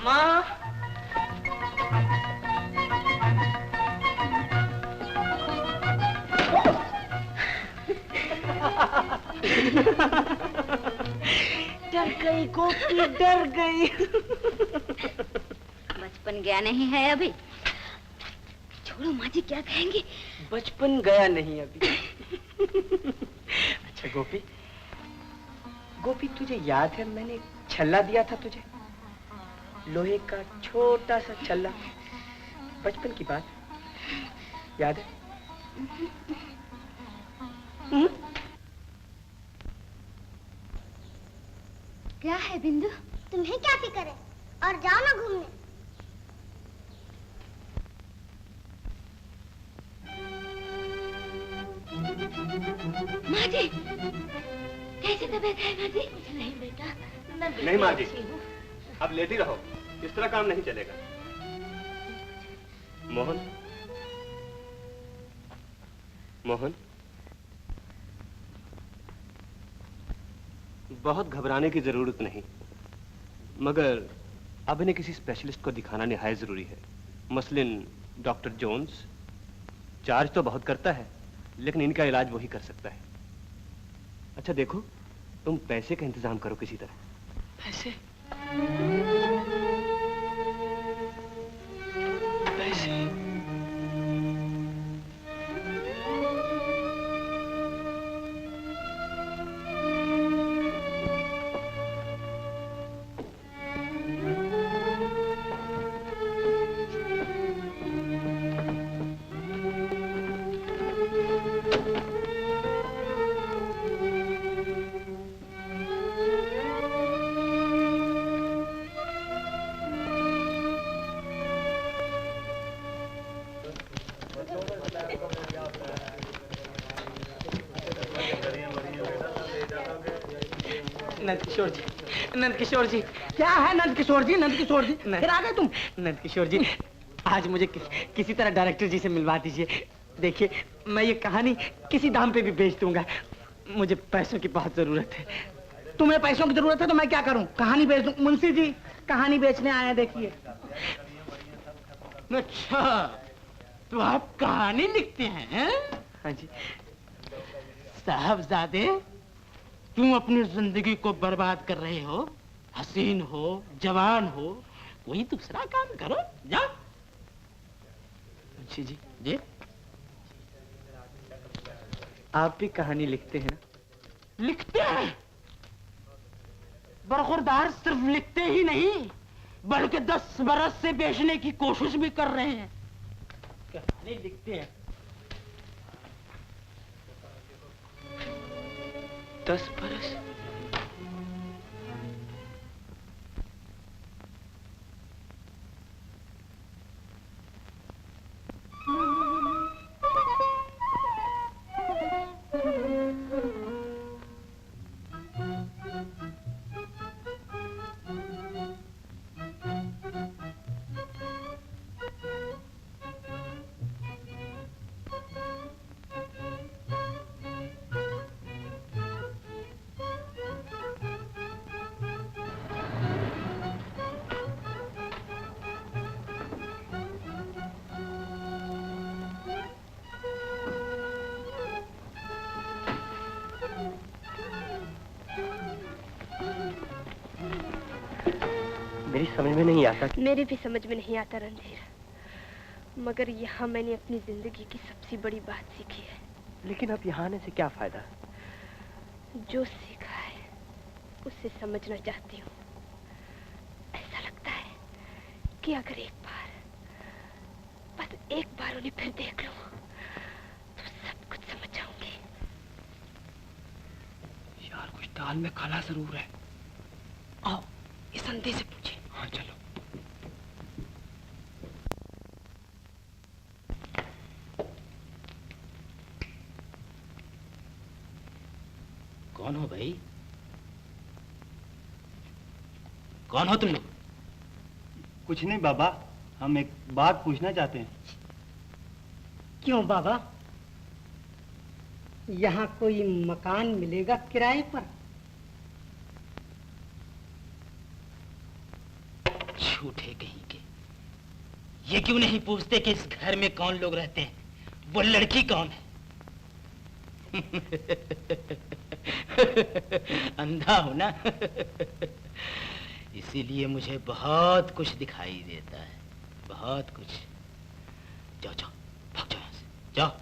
माँ। डर गई गोपी, डर गई। बचपन गया नहीं है अभी। छोड़ो माँ जी, क्या कहेंगे? बचपन गया नहीं अभी। अच्छा गोपी, गोपी तुझे याद है मैंने छल्ला दिया था तुझे, लोहे का छोटा सा छल्ला, बचपन की बात याद है? क्या है बिंदु? तुम्हें क्या फिक्र है? और जाओ ना घूमने। माँ जी, कैसी तबीयत है माँ जी? नहीं बेटा, नहीं माँ जी, अब लेटी रहो, इस तरह काम नहीं चलेगा। मोहन, मोहन, बहुत घबराने की जरूरत नहीं, मगर अब इन्हें किसी स्पेशलिस्ट को दिखाना निहायत जरूरी है। मसलन डॉक्टर जोन्स। चार्ज तो बहुत करता है, लेकिन इनका इलाज वही कर सकता है। अच्छा देखो, तुम पैसे का इंतजाम करो किसी तरह। पैसे? पैसे? नंदकिशोर जी, नंदकिशोर जी, क्या है नंदकिशोर जी? नंदकिशोर जी, फिर आ गए तुम? नंदकिशोर जी, आज मुझे किसी तरह डायरेक्टर जी से मिलवा दीजिए। देखिए, मैं ये कहानी किसी दाम पे भी बेच दूंगा। मुझे पैसों की बहुत जरूरत है। तुम्हें पैसों की जरूरत है तो मैं क्या करूं? कहानी बेच दूं? मुंशी जी, कहानी बेचने आए, देखिए। अच्छा, तो आप कहानी लिखते हैं? हाँ जी। साहबजादे, तुम अपनी जिंदगी को बर्बाद कर रहे हो। हसीन हो, जवान हो, कोई दूसरा काम करो, जाओ। मुंशी जी, जी, आप भी कहानी लिखते हैं ना? लिखते हैं। बरखुरदार सिर्फ लिखते ही नहीं, बल्कि 10 बरस से बेचने की कोशिश भी कर रहे हैं। कहानी लिखते हैं। 10 बरस? मेरी समझ में नहीं आता। मेरी भी समझ में नहीं आता रणधीर, मगर यहाँ मैंने अपनी जिंदगी की सबसे बड़ी बात सीखी है। लेकिन अब यहाँ आने से क्या फायदा? जो सीखा है उससे समझना चाहती हूँ। ऐसा लगता है कि अगर एक बार, बस एक बार उन्हें फिर देख लूं तो सब कुछ समझ जाऊंगी। यार कुछ दाल में काला जरूर है। आओ इस अंधे से पूछे। हाँ चलो। कौन हो भाई? कौन हो तुम लोग? कुछ नहीं बाबा, हम एक बात पूछना चाहते हैं। क्यों बाबा, यहाँ कोई मकान मिलेगा किराए पर? झूठे कहीं के, ये क्यों नहीं पूछते कि इस घर में कौन लोग रहते हैं, वो लड़की कौन है? अंधा हूं ना, इसीलिए मुझे बहुत कुछ दिखाई देता है, बहुत कुछ। जाओ जाओ, भाग जाओ यहाँ से, जाओ।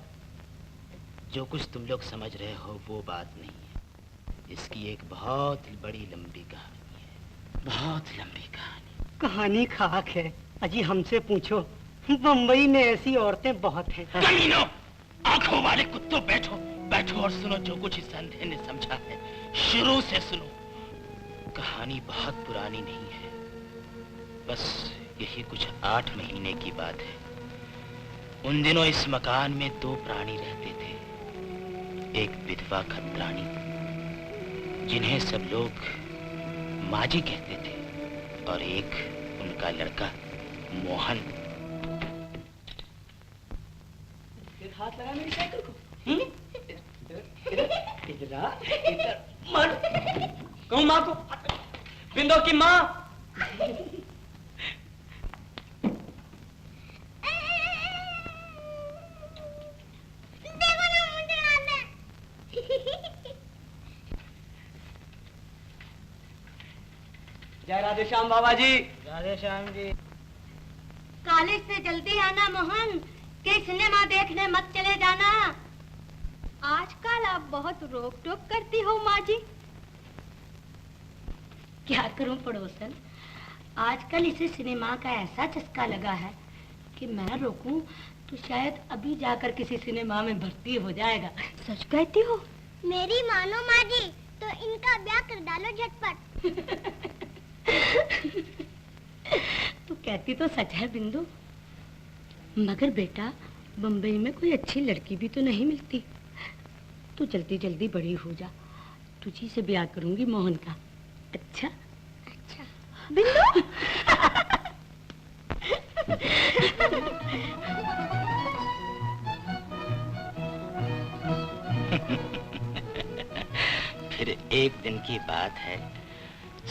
जो कुछ तुम लोग समझ रहे हो वो बात नहीं है, इसकी एक बहुत बड़ी लंबी कहानी है, बहुत लंबी कहानी। कहानी खाक है, अजी हमसे पूछो, बम्बई में ऐसी औरतें बहुत हैं। कमीनों, आंखों वाले कुत्तों, बैठो बैठो और सुनो जो कुछ इस अंधे ने समझा है, शुरू से सुनो। कहानी बहुत पुरानी नहीं है, बस यही कुछ 8 महीने की बात है। उन दिनों इस मकान में 2 प्राणी रहते थे, एक विधवा खतरानी जिन्हें सब लोग माजी कहते थे, और एक उनका लड़का मोहन। हाथ लगा मेरी साइकिल को। इधर मार। कहूँ माँ को, बिंदो की माँ। देखो ना मुझे आना। जय राधे श्याम बाबा जी। राधे श्याम जी। कॉलेज से जल्दी आना मोहन, कि सिनेमा देखने मत चले जाना। आजकल आप बहुत रोक टोक करती हो माँ जी। क्या करूं पड़ोसन, आजकल इसे सिनेमा का ऐसा चस्का लगा है कि मैं रोकूं तो शायद अभी जाकर किसी सिनेमा में भर्ती हो जाएगा। सच कहती हो? मेरी मानो माँ जी, तो इनका ब्याह कर डालो झटपट। तू कहती तो सच है बिंदु, मगर बेटा बम्बई में कोई अच्छी लड़की भी तो नहीं मिलती। तू जल्दी जल्दी बड़ी हो जा, तुझी से ब्याह करूंगी मोहन का। अच्छा अच्छा बिंदु। फिर एक दिन की बात है,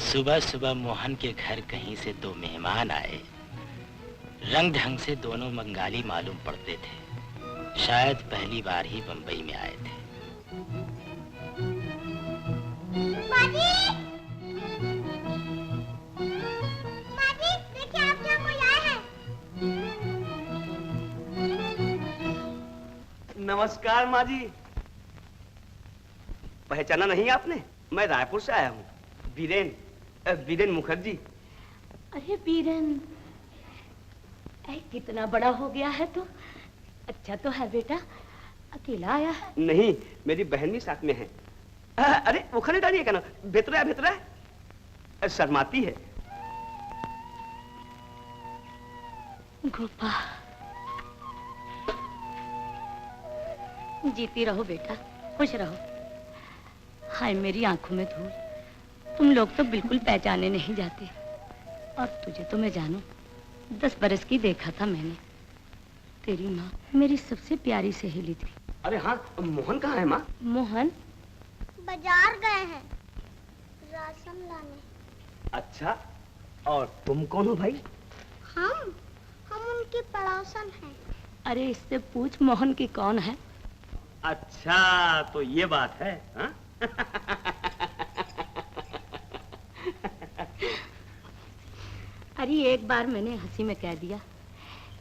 सुबह सुबह मोहन के घर कहीं से 2 मेहमान आए। रंग ढंग से दोनों बंगाली मालूम पड़ते थे, शायद पहली बार ही बंबई में आए थे। माजी, माजी, देखिए आपके यहाँ कोई आया है। नमस्कार माँ जी। पहचाना नहीं आपने? मैं रायपुर से आया हूँ, बीरेन मुखर्जी। अरे बीरन, कितना बड़ा हो गया है तो। अच्छा तो है बेटा, अकेला आया है? नहीं, मेरी बहन भी साथ में है। अरे वो खरीदारी है क्या ना, भेतरा शर्माती है। गोपा, जीती रहो बेटा, खुश रहो। हाय मेरी आंखों में धूल, तुम लोग तो बिल्कुल पहचाने नहीं जाते। और तुझे तो मैं जानू, 10 बरस की देखा था मैंने। तेरी माँ मेरी सबसे प्यारी सहेली थी। अरे हाँ, मोहन कहाँ है माँ? मोहन बाजार गए हैं राशन लाने। अच्छा, और तुम कौन हो भाई? हम उनकी पड़ोसन हैं। अरे इससे पूछ मोहन की कौन है। अच्छा तो ये बात है हा? अरे एक बार मैंने हंसी में कह दिया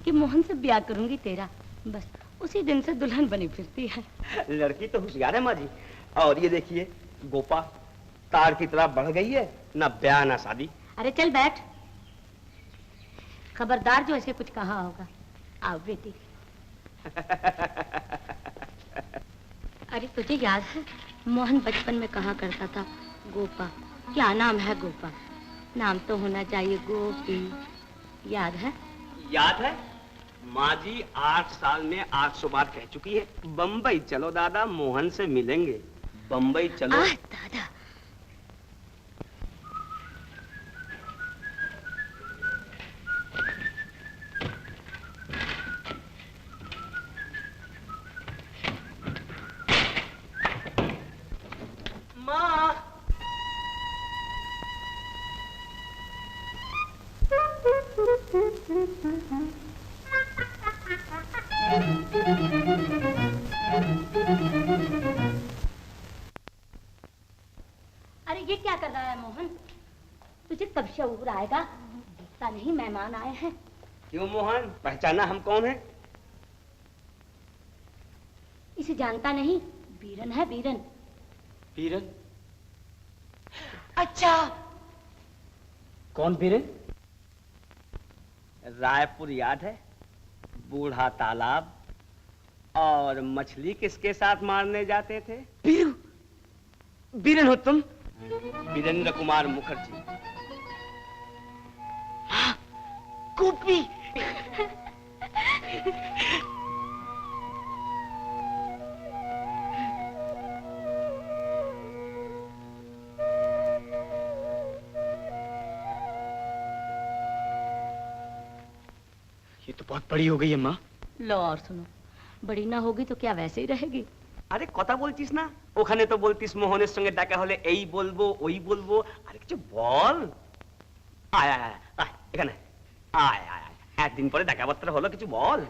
कि मोहन से ब्याह करूंगी तेरा, बस उसी दिन से दुल्हन बनी फिरती है। लड़की तो होशियार है माँ जी। और ये देखिए गोपा तार की तरह बढ़ गई है, ना ब्याह ना शादी। अरे चल बैठ, खबरदार जो ऐसे कुछ कहा होगा। आओ बेटी। अरे तुझे याद है मोहन बचपन में कहा करता था गोपा? क्या नाम है गोपा? नाम तो होना चाहिए गोपी। याद है? याद है माँ जी, 8 साल में 800 बार कह चुकी है, बम्बई चलो दादा, मोहन से मिलेंगे। बम्बई चलो। दादा। माँ। अरे ये क्या कर रहा है मोहन? तुझे कब शऊर आएगा? दिखता नहीं मेहमान आए हैं। क्यों मोहन, पहचाना हम कौन है? इसे जानता नहीं? बीरन है, बीरन। बीरन? अच्छा, कौन बीरन? रायपुर याद है? बूढ़ा तालाब और मछली किसके साथ मारने जाते थे? बीरन? बीरन हो तुम? वीरेंद्र कुमार मुखर्जी। हाँ, गोपी। ये तो बहुत बड़ी हो गई है माँ। लो और सुनो, बड़ी ना होगी तो क्या वैसे ही रहेगी? আরে কথা বলছিস না? ওখানে তো বলতিস মোহনের সঙ্গে দেখা হলে এই বলবো ওই বলবো, আরে কিছু বল। আয় আয় আয় এখানে আয় আয় আয়, একদিন পরে দেখাবার্তা হলো, কিছু বল।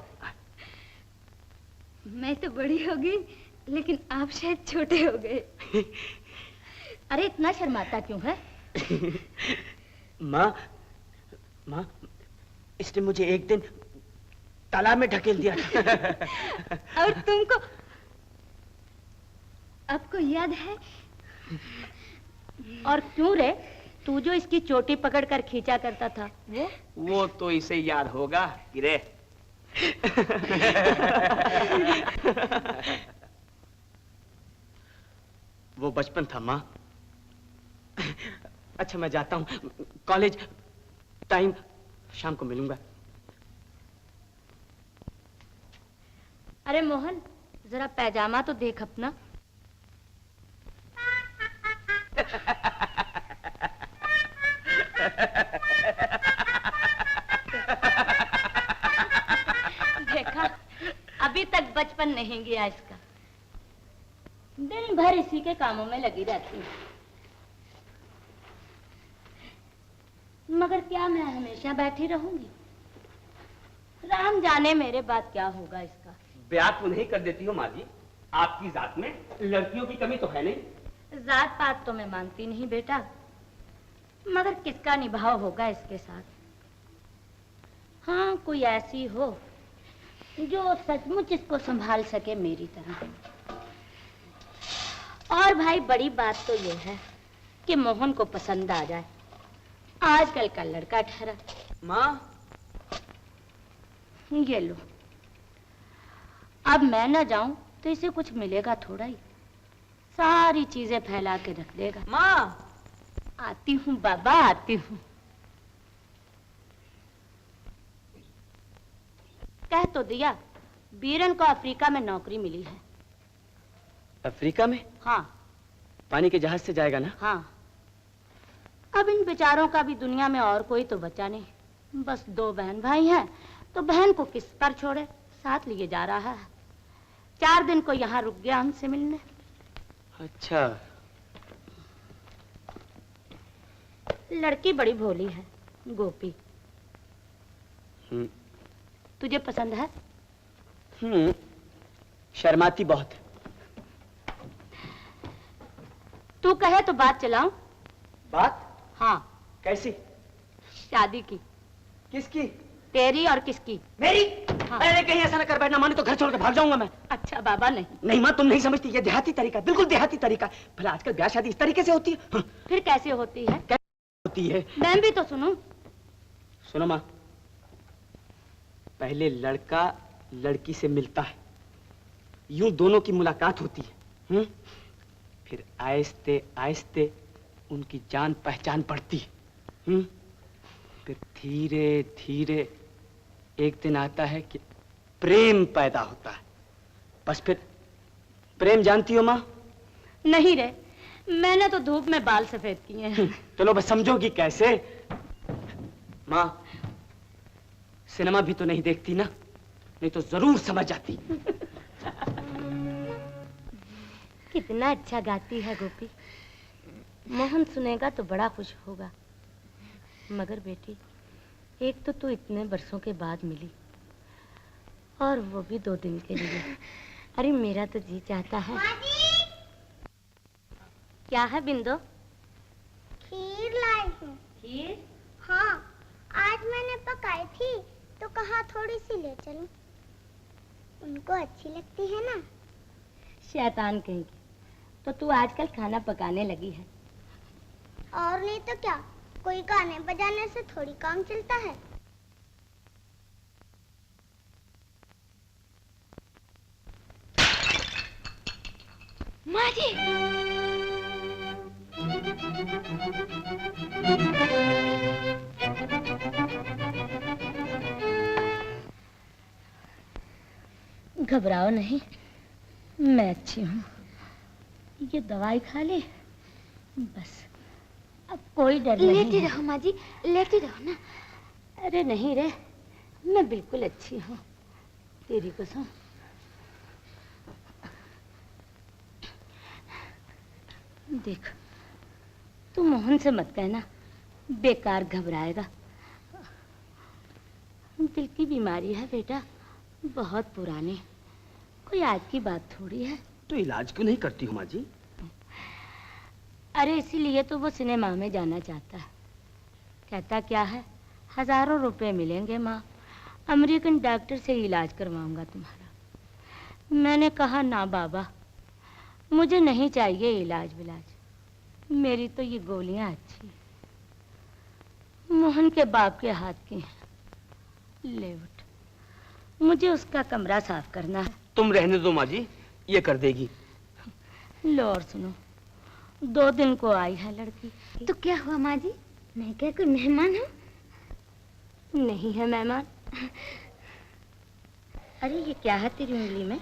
मैं तो बड़ी हो गई, लेकिन आप शायद छोटे हो गए। अरे इतना शर्माता क्यों है? माँ, माँ, इसने मुझे एक दिन तालाब में ढकेल दिया था। और तुमको आपको याद है? और क्यों रे? तू जो इसकी चोटी पकड़कर खींचा करता था वो तो इसे याद होगा गिरे। वो बचपन था माँ। अच्छा मैं जाता हूँ, कॉलेज टाइम शाम को मिलूंगा। अरे मोहन, जरा पैजामा तो देख अपना। देखा, अभी तक बचपन नहीं गया इसका। दिन भर इसी के कामों में लगी रहती हूँ। मगर क्या मैं हमेशा बैठी रहूंगी? राम जाने मेरे बाद क्या होगा इसका। ब्याह तो नहीं कर देती हो माँ जी? आपकी जात में लड़कियों की कमी तो है नहीं। जात पात तो मैं मानती नहीं बेटा, मगर किसका निभाव होगा इसके साथ? हाँ, कोई ऐसी हो जो सचमुच इसको संभाल सके मेरी तरह। और भाई बड़ी बात तो ये है कि मोहन को पसंद आ जाए। आजकल का लड़का ठहरा। माँ, ये लो, अब मैं न जाऊं तो इसे कुछ मिलेगा थोड़ा ही। सारी चीजें फैला के रख देगा। माँ, आती हूँ बाबा, आती हूँ। कह तो दिया, बीरन को अफ्रीका में नौकरी मिली है। अफ्रीका में? हाँ। पानी के जहाज से जाएगा ना? हाँ। अब इन बेचारों का भी दुनिया में और कोई तो बचा नहीं। बस 2 बहन भाई हैं, तो बहन को किस पर छोड़े, साथ लिए जा रहा है। 4 दिन को यहाँ रुक गया हमसे मिलने। अच्छा। लड़की बड़ी भोली है, गोपी। तुझे पसंद है? शर्माती बहुत। तू कहे तो बात चलाऊं? बात? हाँ। कैसी? शादी की। किसकी? तेरी और किसकी? मेरी? हाँ। अरे कहीं ऐसा ना कर बैठना, माने तो घर छोड़ के भाग जाऊंगा मैं। अच्छा बाबा नहीं। नहीं माँ, तुम नहीं समझती, ये देहाती तरीका, बिल्कुल देहाती तरीका। भला आजकल ब्याह शादी इस तरीके से होती है? हाँ। फिर कैसे होती है? कैसे होती है? मैं भी तो सुनूं। सुनो माँ, पहले लड़का लड़की से मिलता है, यूं दोनों की मुलाकात होती है। फिर आहिस्ते आहिस्ते उनकी जान पहचान पड़ती है। फिर धीरे धीरे एक दिन आता है कि प्रेम पैदा होता है। बस फिर प्रेम जानती हो माँ? नहीं रे, मैंने तो धूप में बाल सफेद किए हैं। चलो बस समझोगी कैसे? माँ, सिनेमा भी तो नहीं देखती ना, नहीं तो जरूर समझ जाती। कितना अच्छा गाती है गोपी। मोहन सुनेगा तो बड़ा खुश होगा। मगर बेटी, एक तो तू इतने बरसों के बाद मिली और वो भी 2 दिन के लिए। अरे मेरा तो जी चाहता है। क्या है बिंदो? खीर लाई हूँ। खीर? हाँ, आज मैंने पकाई थी तो कहा थोड़ी सी ले चलूं। उनको अच्छी लगती है ना। शैतान कहेगी। तो तू आजकल खाना पकाने लगी है? और नहीं तो क्या, कोई गाने बजाने से थोड़ी काम चलता है। माँ जी, घबराओ नहीं, मैं अच्छी हूँ। ये दवाई खा ले, बस अब कोई डर नहीं। लेटी रहो माँ जी, लेटी रहो ना। अरे नहीं रे, मैं बिल्कुल अच्छी हूँ, तेरी कसम। देख, तू मोहन से मत कहना, बेकार घबराएगा। दिल की बीमारी है बेटा, बहुत पुरानी, कोई आज की बात थोड़ी है। तो इलाज क्यों नहीं करती हो माँ जी? अरे इसीलिए तो वो सिनेमा में जाना चाहता है। कहता क्या है, हजारों रुपए मिलेंगे माँ, अमेरिकन डॉक्टर से इलाज करवाऊंगा तुम्हारा। मैंने कहा ना बाबा, मुझे नहीं चाहिए इलाज विलाज, मेरी तो ये गोलियां अच्छी हैं। मोहन के बाप के हाथ की हैं। ले उठ, मुझे उसका कमरा साफ करना है। तुम रहने दो माँ जी, ये कर देगी। लो और सुनो, 2 दिन को आई है लड़की। तो क्या हुआ माँ जी, मैं क्या कोई मेहमान हूँ? नहीं है मेहमान। अरे ये क्या है तेरी उंगली में?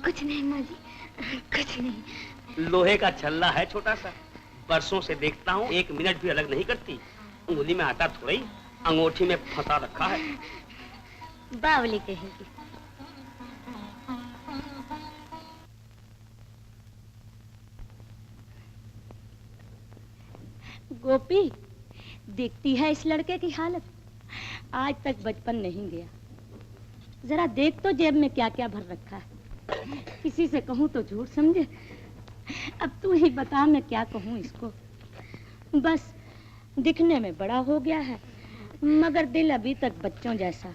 कुछ नहीं माँ जी, कुछ नहीं। लोहे का छल्ला है छोटा सा, बरसों से देखता हूँ, 1 मिनट भी अलग नहीं करती। उंगली में आटा थोड़ा ही, अंगूठी में फंसा रखा है। बावली कहेगी। गोपी, देखती है इस लड़के की हालत, आज तक बचपन नहीं गया। जरा देख तो जेब में क्या क्या भर रखा है। किसी से कहूँ तो झूठ समझे। अब तू ही बता मैं क्या कहूँ इसको। बस दिखने में बड़ा हो गया है, मगर दिल अभी तक बच्चों जैसा।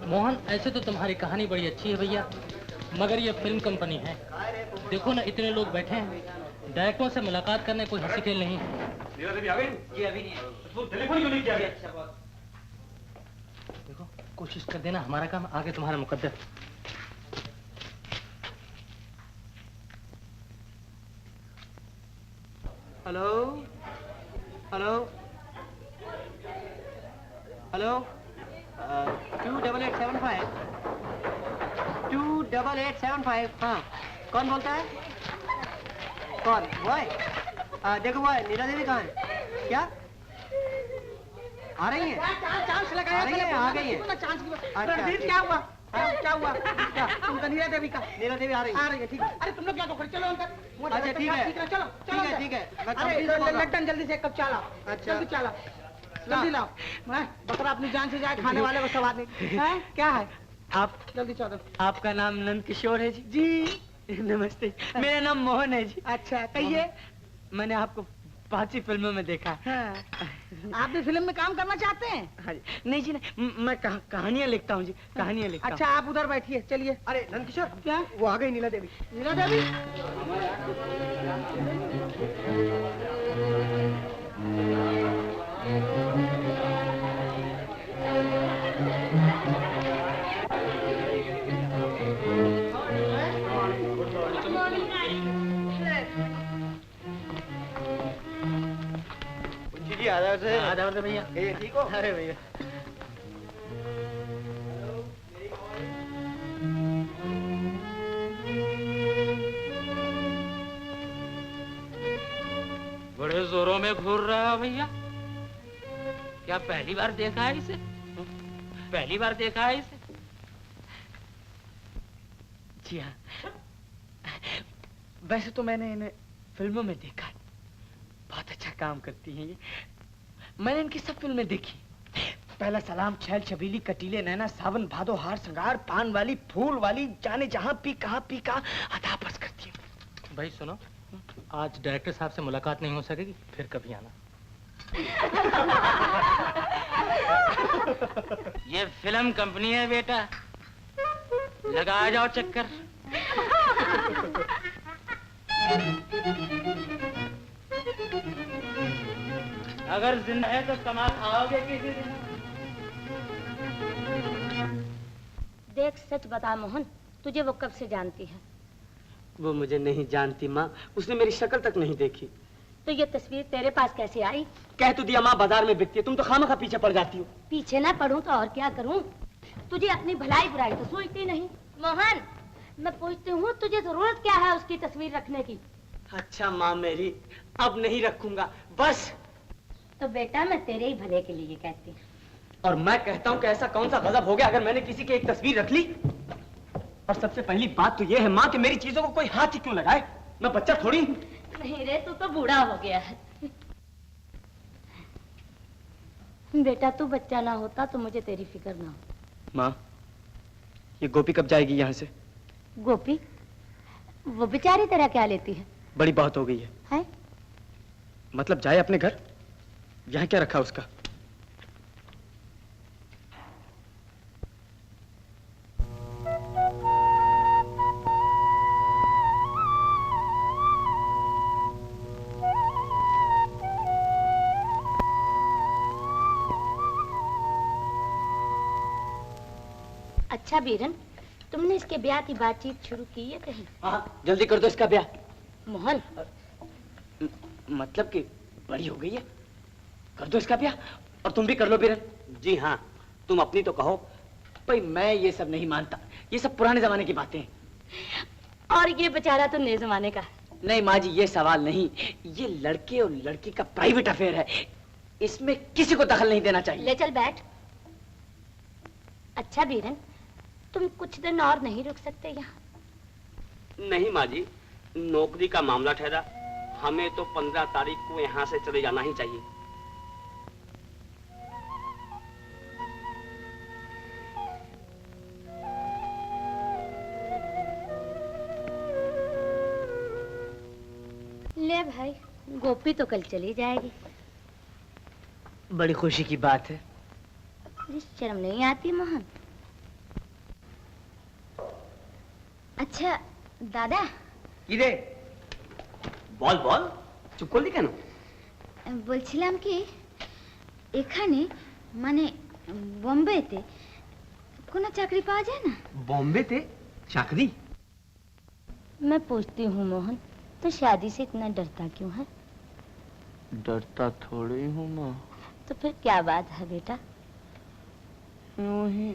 मोहन, ऐसे तो तुम्हारी कहानी बड़ी अच्छी है भैया, मगर ये फिल्म कंपनी है। देखो ना, इतने लोग बैठे हैं, डायरेक्टरों से मुलाकात करने कोई हंसी खेल नहीं है। देवी आ गई? जी अभी नहीं है। तो टेलीफोन क्यों नहीं किया? अच्छा बहुत। देखो, कोशिश कर देना, हमारा काम आगे तुम्हारा मुकद्दर। Hello hello hello 28875 28875। हाँ, कौन बोलता है? कौन? वो है? देखो वो है, नीला देवी कहाँ है? क्या आ रही है? चांस लगाया, आ रही है, आ गई है। अच्छा, क्या हुआ? क्या हुआ? उनका नीला देवी का, नीला देवी आ रही है, ठीक है। अरे तुम लोग क्या करो, चलो अंदर। अच्छा ठीक है, चलो ठीक है। अरे लट्टन जल्दी से 1 कप चाय लाओ। अच्छा जल्दी चाय लाओ, जल्दी लाओ। बकरा अपनी जान से जाए, खाने वाले को सवाद नहीं है। क्या है? आप जल्दी चलो। आपका नाम नंद किशोर है जी? जी नमस्ते, मेरा नाम मोहन है जी। अच्छा कहिए। मैंने आपको 5 फिल्मों में देखा। हाँ। आप भी फिल्म में काम करना चाहते हैं? हाँ जी। नहीं जी नहीं, मैं कहानियाँ लिखता हूँ जी, कहानियाँ लिखता हूँ। अच्छा आप उधर बैठिए, चलिए। अरे नंदकिशोर, क्या वो आ गई नीला देवी? नीला देवी? जी आधार से भैया। ठीक हो? अरे भैया बड़े जोरों में घूर रहा है भैया। क्या पहली बार देखा है इसे? पहली बार देखा है इसे? जी हाँ, वैसे तो मैंने इन्हें फिल्मों में देखा है, बहुत अच्छा काम करती हैं ये। मैंने इनकी सब फिल्में देखी। पहला सलाम, छैल छबीली, कटीले नैना, सावन भादो, हार श्रृंगार, पान वाली, फूल वाली, जाने जहां पी कहा अदा बस करती हूँ। भाई सुनो, आज डायरेक्टर साहब से मुलाकात नहीं हो सकेगी, फिर कभी आना। ये फिल्म कंपनी है बेटा, लगा जाओ चक्कर। अगर जिंदा है तो कमा खाओगे किसी दिन। देख सच बता मोहन, तुझे वो कब से जानती है? वो मुझे नहीं जानती माँ, उसने मेरी शक्ल तक नहीं देखी। तो ये तस्वीर तेरे पास कैसे आई? कह तो दिया माँ, बाजार में बिकती है, तुम तो खामखा पीछे पड़ जाती हो। पीछे ना पढ़ूं तो और क्या करूं? तुझे अपनी भलाई बुराई तो सोचती नहीं। मोहन, मैं पूछती हूँ तुझे जरूरत क्या है उसकी तस्वीर रखने की? अच्छा माँ मेरी, अब नहीं रखूंगा बस। तो बेटा मैं तेरे ही भले के लिए कहती हूँ। और मैं कहता हूँ कि ऐसा कौन सा गजब हो गया अगर मैंने किसी की एक तस्वीर रख ली। और सबसे पहली बात तो ये है माँ कि मेरी चीजों को कोई हाथ ही क्यों लगाए, मैं बच्चा थोड़ी। नहीं रे, तू तो बूढ़ा हो गया है। बेटा तू बच्चा ना होता तो मुझे तेरी फिक्र ना हो। माँ, ये गोपी कब जाएगी यहाँ से? गोपी? वो बेचारी तेरा क्या लेती है? बड़ी बात हो गई है? मतलब जाए अपने घर, यहाँ क्या रखा उसका? अच्छा बीरन, तुमने इसके ब्याह की बातचीत शुरू की है कहीं? हाँ, जल्दी कर दो इसका ब्याह। मोहन, मतलब कि बड़ी हो गई है, कर दो इसका ब्याह। और तुम भी कर लो बीरन। जी हाँ, तुम अपनी तो कहो। भाई मैं ये सब नहीं मानता, ये सब पुराने जमाने की बातें हैं। और ये बेचारा तो नए जमाने का। नहीं माँ जी, ये सवाल नहीं, ये लड़के और लड़की का प्राइवेट अफेयर है, इसमें किसी को दखल नहीं देना चाहिए। ले चल बैठ। अच्छा बीरन, तुम कुछ दिन और नहीं रुक सकते यहाँ? नहीं माँ जी, नौकरी का मामला ठहरा, हमें तो 15 तारीख को यहाँ से चले जाना ही चाहिए। ले भाई, गोपी तो कल चली जाएगी। बड़ी खुशी की बात है। शर्म नहीं आती मोहन? আচ্ছা দাদা, কি রে? বল বল, চুপ করলি কেন? বলছিলাম কি এখানে মানে বোম্বেতে কোনো চাকরি পাওয়া যায় না? बॉम्बे चाकरी? मैं पूछती हूँ मोहन, तो शादी से इतना डरता क्यों है? डरता थोड़ी हूँ माँ। तो फिर क्या बात है बेटा? यूं ही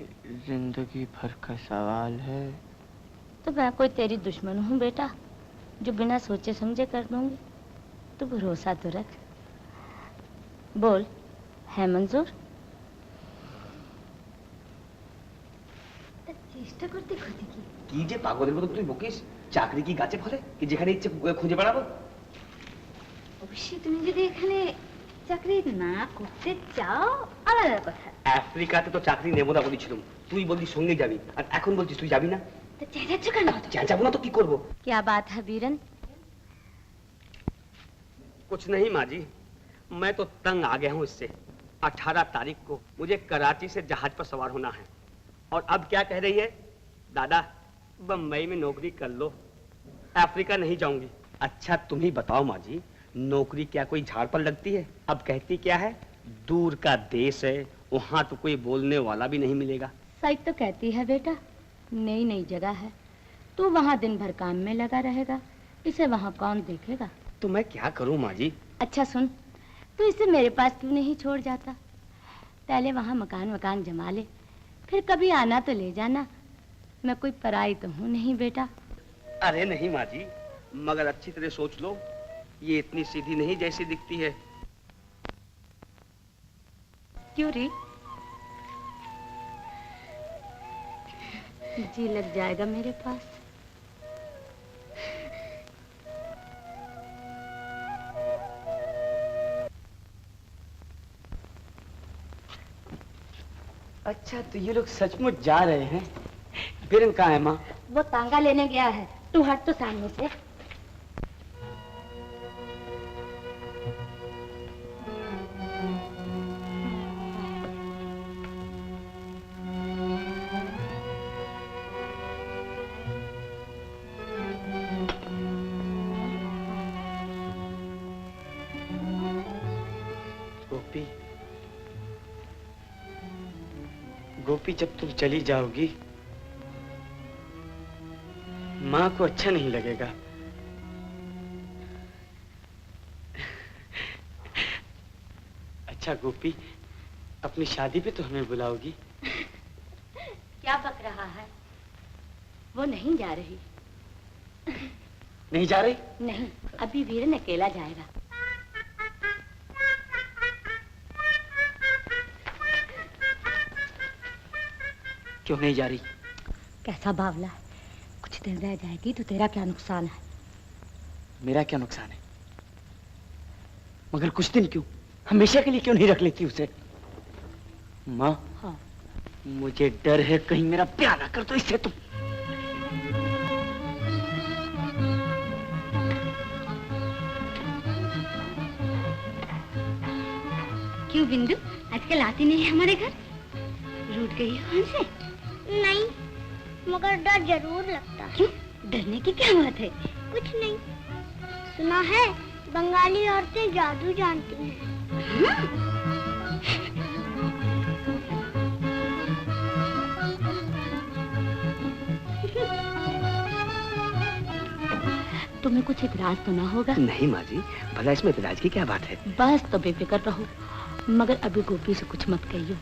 जिंदगी भर का सवाल है। तो मैं कोई तेरी दुश्मन हूँ बेटा, जो बिना सोचे समझे कर दूंगी? तो भरोसा तो रख। बोल, है मंजूर? চেষ্টা করতে ক্ষতি কি? কি যে পাগলের মতো তুই বকিস, চাকরি কি গাছে ফলে কি যেখানে ইচ্ছে খুঁজে বেড়াবো? অবশ্যই তুমি যদি এখানে চাকরি না করতে চাও আলাদা কথা। আফ্রিকাতে তো চাকরি নেব না বলেছিলাম, তুই বললি সঙ্গে যাবি, আর এখন বলছিস তুই যাবি না। তো চেঁচাচ্ছ কেন? চেঁচাবো না তো কি করবো? क्या बात है बीरन? कुछ नहीं माँ जी, मैं तो तंग आ गया हूँ इससे। 18 तारीख को मुझे कराची से जहाज पर सवार होना है, और अब क्या कह रही है? दादा बम्बई में नौकरी कर लो, अफ्रीका नहीं जाऊंगी। अच्छा तुम ही बताओ माँ जी, नौकरी क्या कोई झाड़ पर लगती है? अब कहती क्या है, दूर का देश है, वहाँ तो कोई बोलने वाला भी नहीं मिलेगा। सच तो कहती है बेटा, नई नई जगह है, तू वहाँ दिन भर काम में लगा रहेगा, इसे वहाँ कौन देखेगा? तो मैं क्या करूँ माँ जी? अच्छा सुन, तू इसे मेरे पास क्यों नहीं छोड़ जाता? पहले वहाँ मकान जमा ले, फिर कभी आना तो ले जाना। मैं कोई पराई तो हूँ नहीं बेटा। अरे नहीं माँ जी, मगर अच्छी तरह सोच लो, ये इतनी सीधी नहीं जैसी दिखती है। क्यों रे? जी लग जाएगा मेरे पास। अच्छा, तो ये लोग सचमुच जा रहे हैं। बीरन कहाँ है माँ? वो तांगा लेने गया है। तू हट तो सामने से। गोपी, गोपी, जब तुम चली जाओगी माँ को अच्छा नहीं लगेगा। अच्छा गोपी, अपनी शादी पे तो हमें बुलाओगी? क्या बक रहा है? वो नहीं जा रही। नहीं जा रही? नहीं, अभी वीरन अकेला जाएगा। क्यों नहीं जा रही? कैसा बावला है, कुछ दिन रह जाएगी तो तेरा क्या नुकसान है? मेरा क्या नुकसान है? मगर कुछ दिन क्यों, हमेशा के लिए क्यों नहीं रख लेती उसे? माँ, हाँ। मुझे डर है कहीं मेरा प्यार ना कर दो इससे तुम। क्यों बिंदु, आजकल आती नहीं है हमारे घर? रूठ गई है हमसे? नहीं, मगर डर जरूर लगता है। क्यों? डरने की क्या बात है? कुछ नहीं। सुना है बंगाली औरतें जादू जानती हैं। तुम्हें कुछ इतराज तो ना होगा? नहीं माँ जी, भला इसमें इतराज की क्या बात है? बस तो बेफिक्र रहो, मगर अभी गोपी से कुछ मत कहियो।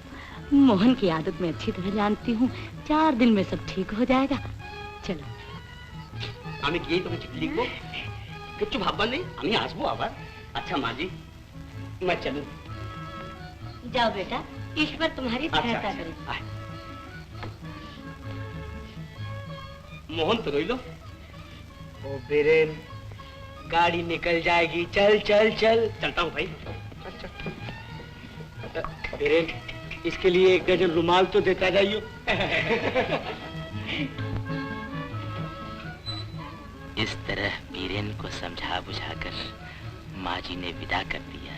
मोहन की आदत में अच्छी तरह जानती हूँ, 4 दिन में सब ठीक हो जाएगा। चलो। আমি গিয়ে তোকে চিঠি লিখবো, কিচ্ছু ভাববার নেই, আমি আসবো আবার। अच्छा माँ जी, मैं चलूं? जाओ बेटा, ईश्वर तुम्हारी सहायता करे। मोहन तो रोइलो। ओ बीरेन, गाड़ी निकल जाएगी, चल चल चल। चलता हूँ भाई। बीरेन, इसके लिए 1 डजन रुमाल तो देता जाइयो। इस तरह बीरेन को समझा बुझाकर माँ जी ने विदा कर दिया।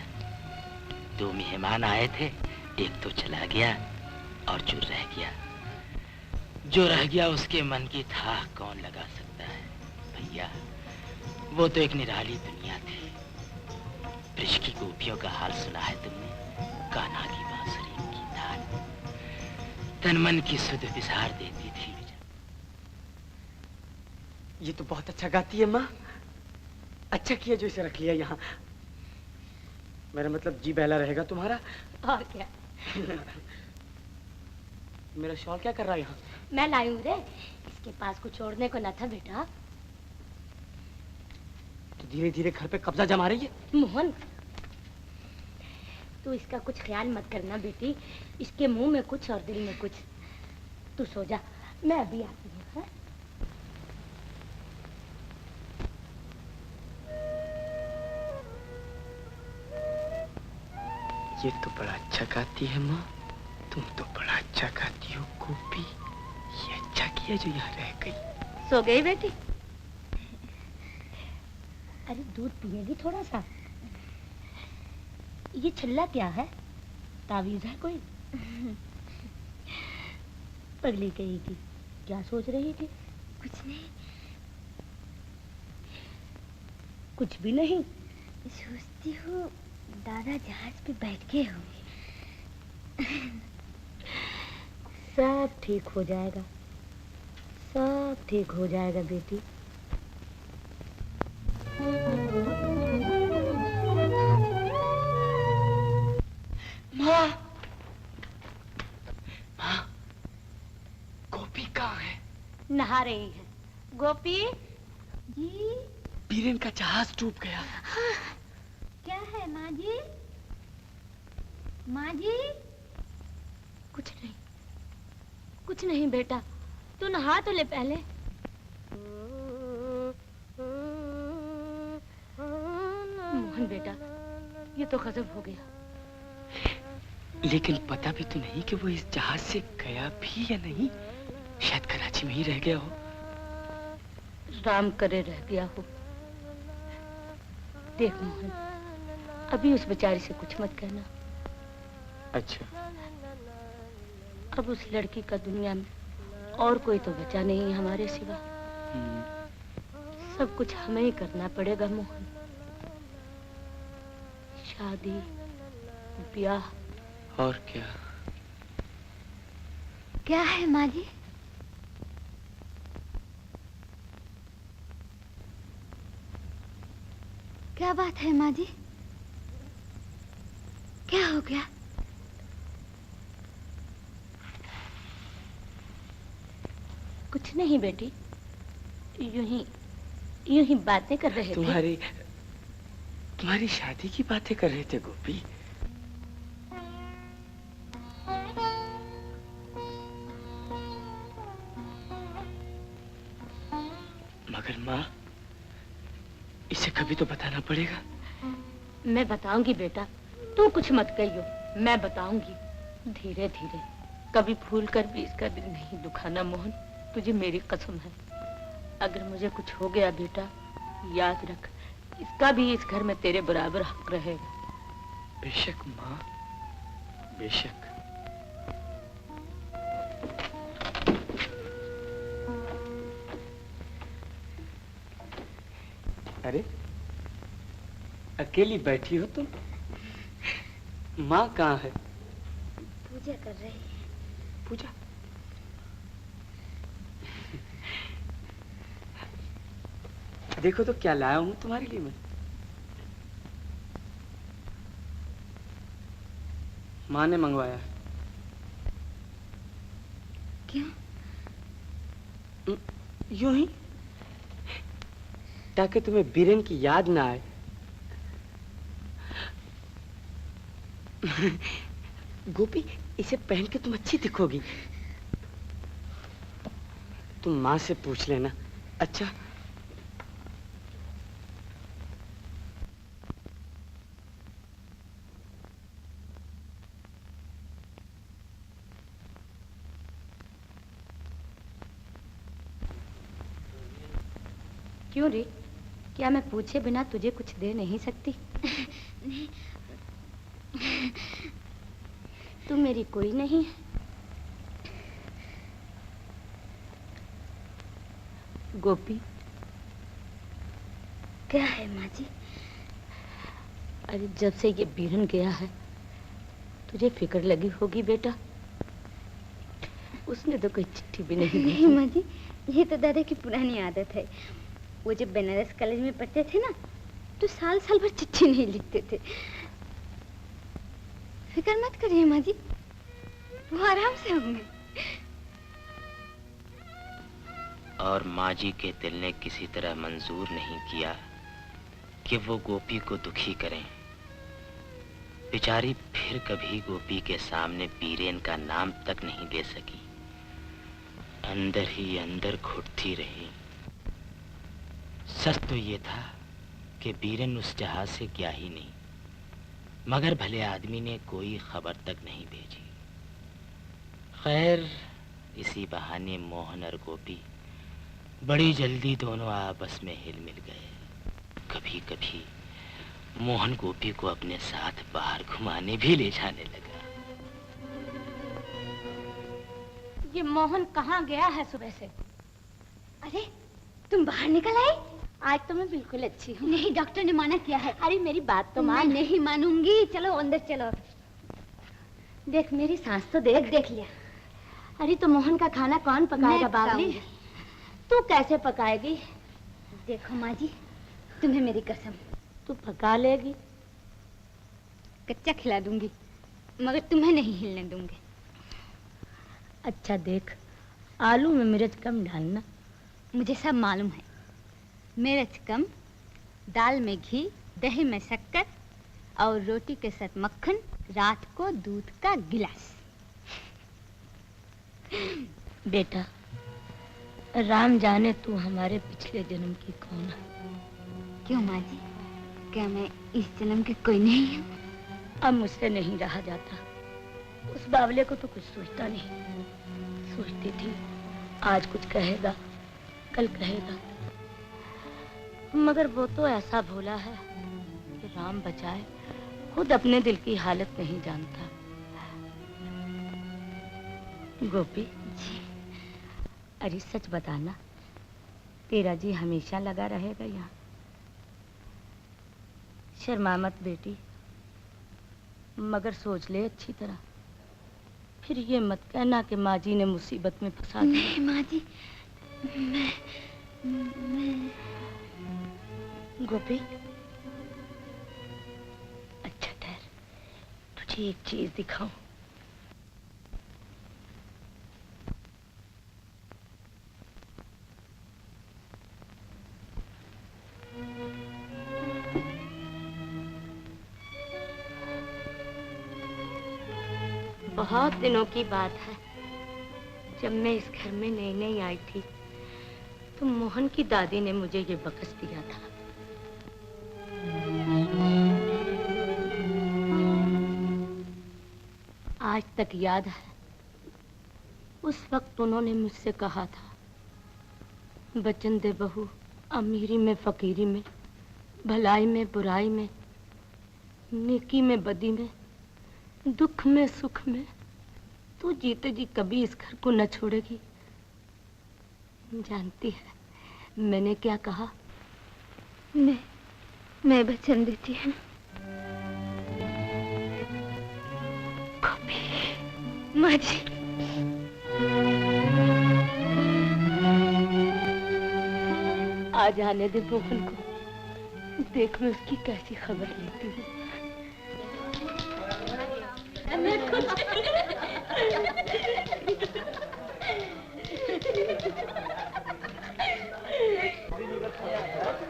2 मेहमान आए थे, एक तो चला गया और जो रह गया उसके मन की था कौन लगा सकता है। भैया, वो तो एक निराली दुनिया थी। ब्रिज की गोपियों का हाल सुना है तुमने? कान्हा की बांसुरी की तान तन मन की सुध विसार देती थी। ये तो बहुत अच्छा गाती है माँ। अच्छा किया जो इसे रख लिया यहाँ। मेरा मतलब जी बहला रहेगा तुम्हारा। और क्या? मेरा शॉल क्या कर रहा है यहाँ? मैं लाई हूँ रे, इसके पास कुछ छोड़ने को न था बेटा। तो धीरे धीरे घर पे कब्जा जमा रही है। मोहन, तू इसका कुछ ख्याल मत करना बेटी, इसके मुंह में कुछ और दिल में कुछ। तू सो जा, मैं अभी आती हूँ। हाँ? ये तो बड़ा अच्छा गाती है माँ, तुम तो बड़ा अच्छा गाती हो गोपी। ये अच्छा किया जो यहाँ रह गई। सो गई बेटी? अरे दूध पिएगी थोड़ा सा? ये छल्ला क्या है? तावीज है कोई? पगली कहेगी, क्या सोच रही थी? कुछ नहीं। कुछ भी नहीं? सोचती हूँ दादा जहाज पे बैठ के होंगे। सब ठीक हो जाएगा, सब ठीक हो जाएगा बेटी। माँ, माँ, गोपी कहाँ है? नहा रही है। गोपी जी? बीरेन का जहाज डूब गया। हाँ। क्या है माँ जी? माँ जी? कुछ नहीं, कुछ नहीं बेटा, तू नहा तो ले पहले। मोहन बेटा, ये तो गजब हो गया। लेकिन पता भी तो नहीं कि वो इस जहाज से गया भी या नहीं। शायद कराची में ही रह गया हो। राम करे रह गया हो। देख मोहन, अभी उस बेचारी से कुछ मत कहना। अच्छा। अब उस लड़की का दुनिया में और कोई तो बचा नहीं है हमारे सिवा। सब कुछ हमें ही करना पड़ेगा मोहन। शादी, ब्याह। और क्या? क्या है माँ जी? क्या बात है माँ जी? क्या हो गया? कुछ नहीं बेटी, यूं ही बातें कर रहे थे। तुम्हारी शादी की बातें कर रहे थे गोपी। मगर माँ, इसे कभी तो बताना पड़ेगा। मैं बताऊंगी बेटा, तू कुछ मत कहियो, मैं बताऊंगी धीरे धीरे। कभी भूल कर भी इसका दिल नहीं दुखाना मोहन, तुझे मेरी कसम है। अगर मुझे कुछ हो गया बेटा, याद रख, इसका भी इस घर में तेरे बराबर हक रहेगा। बेशक माँ, बेशक। अरे, अकेली बैठी हो तुम? माँ कहाँ है? पूजा कर रही है। पूजा? देखो तो क्या लाया हूँ तुम्हारे लिए मैं। माँ ने मंगवाया है। क्यों? यूं ही, ताकि तुम्हें बीरेन की याद ना आए। गोपी, इसे पहन के तुम अच्छी दिखोगी। तुम माँ से पूछ लेना। अच्छा? क्यों रे, क्या मैं पूछे बिना तुझे कुछ दे नहीं सकती? नहीं। तू मेरी कोई नहीं है? गोपी। क्या है माँ जी? अरे जब से ये बीरन गया है, तुझे फिक्र लगी होगी बेटा। उसने तो कोई चिट्ठी भी नहीं नहीं माँ जी, ये तो दादा की पुरानी आदत है। वो जब बनारस कॉलेज में पढ़ते थे ना, तो साल साल भर चिट्ठी नहीं लिखते थे। फिक्र मत करिए माँ जी, वो आराम से होंगे। और माँ जी के दिल ने किसी तरह मंजूर नहीं किया कि वो गोपी को दुखी करें। बेचारी फिर कभी गोपी के सामने बीरेन का नाम तक नहीं ले सकी। अंदर ही अंदर घुटती रही। सच तो ये था कि बीरेन उस जहाज से गया ही नहीं, मगर भले आदमी ने कोई खबर तक नहीं भेजी। खैर, इसी बहाने मोहन और गोपी बड़ी जल्दी दोनों आपस में हिल मिल गए। कभी कभी मोहन गोपी को अपने साथ बाहर घुमाने भी ले जाने लगा। ये मोहन कहाँ गया है सुबह से? अरे, तुम बाहर निकल आई? आज तो मैं बिल्कुल अच्छी हूँ। नहीं, डॉक्टर ने मना किया है। अरे मेरी बात तो मान। मैं नहीं मानूंगी। चलो अंदर चलो। देख मेरी सांस तो देख। देख लिया। अरे तो मोहन का खाना कौन पकाएगा बाबली? तू कैसे पकाएगी? देखो माँ जी, तुम्हें मेरी कसम, तू पका लेगी? कच्चा खिला दूंगी, मगर तुम्हें नहीं हिलने दूंगी। अच्छा देख, आलू में मिर्च कम डालना। मुझे सब मालूम है। मिर्च कम, दाल में घी, दही में शक्कर और रोटी के साथ मक्खन, रात को दूध का गिलास। बेटा, राम जाने तू हमारे पिछले जन्म की कौन है। क्यों माँ जी, क्या मैं इस जन्म की कोई नहीं हूँ? अब मुझसे नहीं रहा जाता। उस बावले को तो कुछ सोचता नहीं। सोचती थी आज कुछ कहेगा, कल कहेगा, मगर वो तो ऐसा भोला है कि राम बचाए खुद अपने दिल की हालत नहीं जानता। गोपी जी, अरे सच बताना, तेरा जी हमेशा लगा रहेगा यहाँ? शर्मा मत बेटी, मगर सोच ले अच्छी तरह, फिर ये मत कहना कि माँ जी ने मुसीबत में फंसा दिया। नहीं माँ जी, मैं गोपी, अच्छा ठहर, तुझे एक चीज दिखाऊं। बहुत दिनों की बात है, जब मैं इस घर में नई नई आई थी तो मोहन की दादी ने मुझे ये बकस दिया था। आज तक याद है, उस वक्त उन्होंने मुझसे कहा था, बचन दे बहू, अमीरी में फकीरी में, भलाई में बुराई में, नेकी में बदी में, दुख में सुख में, तू जीते जी कभी इस घर को न छोड़ेगी। जानती है मैंने क्या कहा? मैं वचन देती हूँ। माँ जी, आज आने दे मोहन को, देख मैं उसकी कैसी खबर लेती हूँ।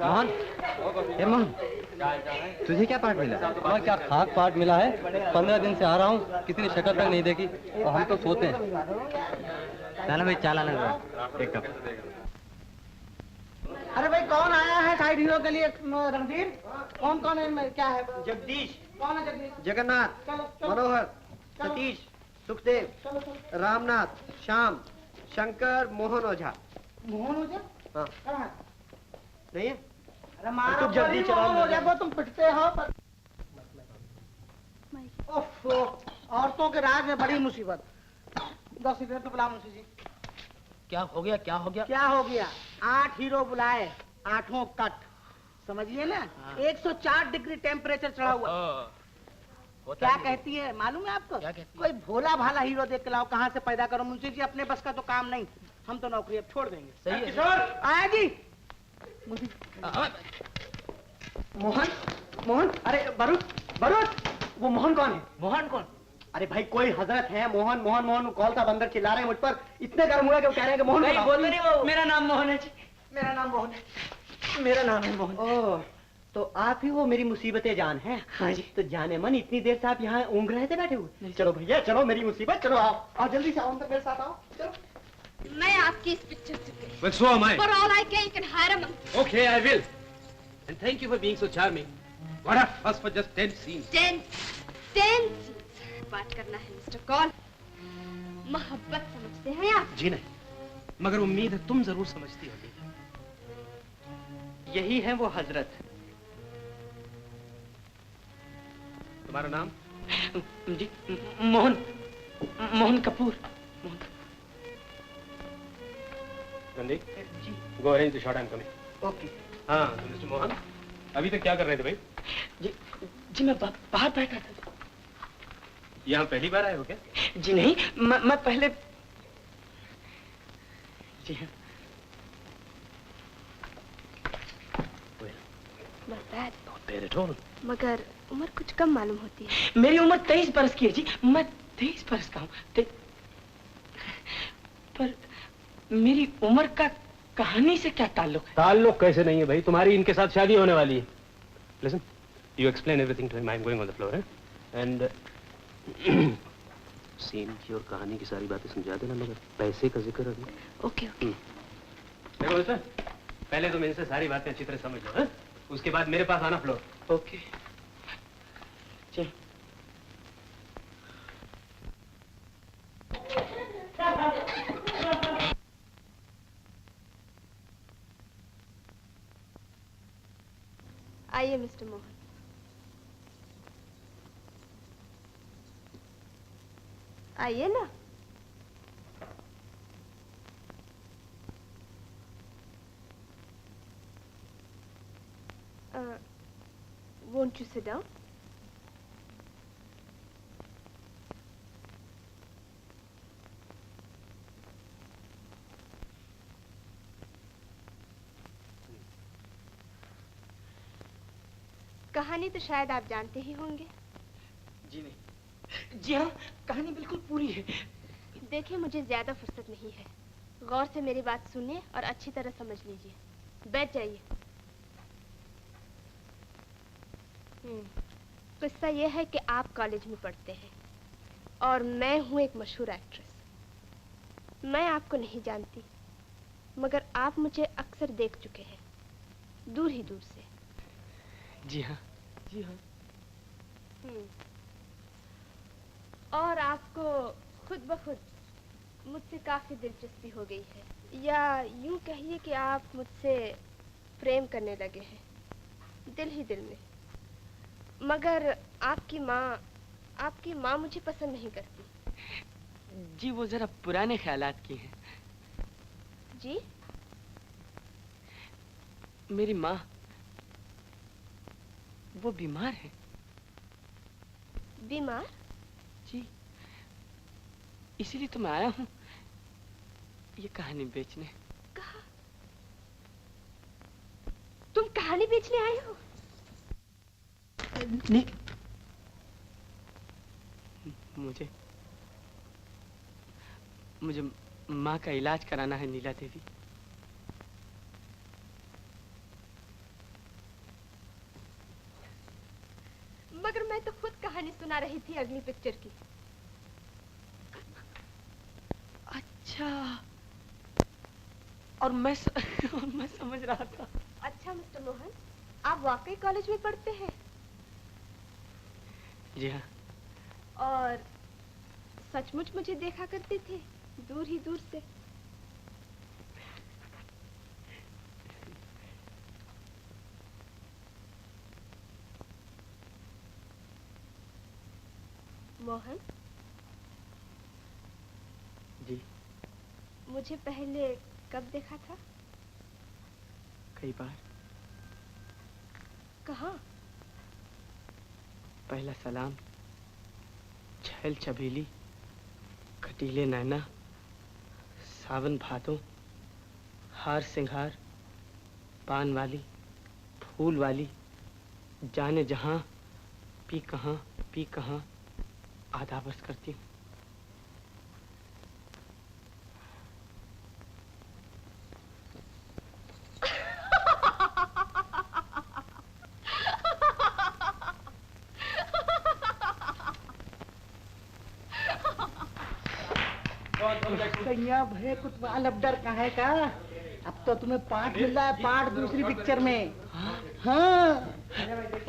मोहन, ए मोहन, तुझे क्या पार्ट मिला? मैं क्या खाक पार्ट मिला है? 15 दिन से आ रहा हूँ, किसी ने शक्ल तक नहीं देखी और हम तो सोते हैं। चलो भाई, चाला लग रहा एक कप। अरे भाई कौन आया है साइड हीरो के लिए? रणधीर, कौन है? क्या है? जगदीश। कौन है जगदीश? जगन्नाथ, मनोहर, सतीश, सुखदेव, रामनाथ, श्याम, शंकर, मोहन ओझा। मोहन ओझा? हाँ। कहाँ है? नहीं है? अरे मारो जल्दी चलो, तुम पिटते हो। ओफो, औरतों के राज में बड़ी मुसीबत। 10 सिगरेट तो बुला मुंशी जी। क्या हो गया? क्या हो गया? क्या हो गया? 8 हीरो बुलाए, 8 कट, समझिए ना। 104 डिग्री टेम्परेचर चढ़ा हुआ। क्या कहती है मालूम है आपको? क्या कहती है? कोई भोला भाला हीरो देख के लाओ, कहाँ से पैदा करो मुंशी जी, अपने बस का तो काम नहीं, हम तो नौकरी अब छोड़ देंगे। सही है। किशोर आया जी। मोहन, मोहन, अरे बरूद, वो मोहन कौन है? मोहन कौन? अरे भाई कोई हजरत है, मोहन मोहन मोहन कौन सा बंदर चिल्ला रहे हैं मुझ पर, इतने गर्म हुआ कि वो कह रहे हैं कि मोहन नहीं, बोल नहीं वो। मेरा नाम मोहन है जी, मेरा नाम मोहन है, मेरा नाम है मोहन। ओह, तो आप ही वो मेरी मुसीबतें जान हैं? हाँ जी। तो जाने मन, इतनी देर से आप यहाँ ऊँघ रहे थे बैठे हुए? चलो भैया, चलो मेरी मुसीबत, चलो आओ जल्दी से, आओ अंदर मेरे साथ आओ, चलो। मैं आपकी इस पिक्चर से गई। Well, so am I. For all I can, you can hire a monkey. Okay, I will. And thank you for being so charming. What a fuss for just 10 scenes. 10 scenes. बात करना है mister call. मोहब्बत समझते हैं आप? जी नहीं, मगर उम्मीद है तुम जरूर समझती होगी। यही है वो हजरत। तुम्हारा नाम? जी, Mohan Kapoor. Nandi, go arrange the shot, I'm coming. Okay. हाँ, तो मिस्टर मोहन, अभी तक क्या कर रहे थे भाई? जी मैं बाहर बैठा था। यहाँ पहली बार आए हो क्या? जी नहीं, मैं पहले, जी हाँ। Not bad at all. मगर उम्र कुछ कम मालूम होती है। मेरी उम्र 23 बरस की है जी, मैं 23 बरस का हूँ। पर मेरी उम्र का कहानी से क्या ताल्लुक है? ताल्लुक कैसे नहीं है भाई, तुम्हारी इनके साथ शादी होने वाली है। Listen, you explain everything to him. I'm going on the floor, and scene की और कहानी की सारी बातें समझा देना, मगर पैसे का जिक्र है। Okay okay. देखो दोस्तों, पहले तुम इनसे सारी बातें अच्छी तरह समझ लो, उसके बाद मेरे पास आना फ्लोर। ओके। चल। आइए मिस्टर मोहन। आइए ना। Won't you sit down? कहानी तो शायद आप जानते ही होंगे। जी नहीं। जी हाँ, कहानी बिल्कुल पूरी है। देखिए, मुझे ज्यादा फुर्सत नहीं है। गौर से मेरी बात सुनिए और अच्छी तरह समझ लीजिए। बैठ जाइए। किस्सा यह है कि आप कॉलेज में पढ़ते हैं और मैं हूँ एक मशहूर एक्ट्रेस। मैं आपको नहीं जानती, मगर आप मुझे अक्सर देख चुके हैं, दूर ही दूर से। जी हाँ, जी हाँ। और आपको खुद ब खुद मुझसे काफी दिलचस्पी हो गई है, या यूं कहिए कि आप मुझसे प्रेम करने लगे हैं, दिल ही दिल में। मगर आपकी माँ मुझे पसंद नहीं करती। जी वो जरा पुराने ख्यालात की हैं। जी? मेरी माँ वो बीमार है। बीमार? जी, इसीलिए तो मैं आया हूँ ये कहानी बेचने। कहा? तुम कहानी बेचने आए हो? नहीं, मुझे माँ का इलाज कराना है नीला देवी। मगर मैं तो खुद कहानी सुना रही थी अगली पिक्चर की। अच्छा, और मैं समझ रहा था। अच्छा मिस्टर मोहन, आप वाकई कॉलेज में पढ़ते हैं? जी हाँ। और सचमुच मुझे देखा करते थे, दूर ही दूर से? मोहन जी, मुझे पहले कब देखा था? कई बार। कहाँ? पहला सलाम, छैल छबीली, खटीले नैना, सावन भादों, हार सिंगार, पान वाली, फूल वाली, जाने जहां, पी कहां, आधा बस करती हूँ। कन्या भय कुतवाल अब डर कहाँ है का? अब तो तुम्हें पार्ट मिल रहा है, पार्ट दूसरी पिक्चर में। हाँ,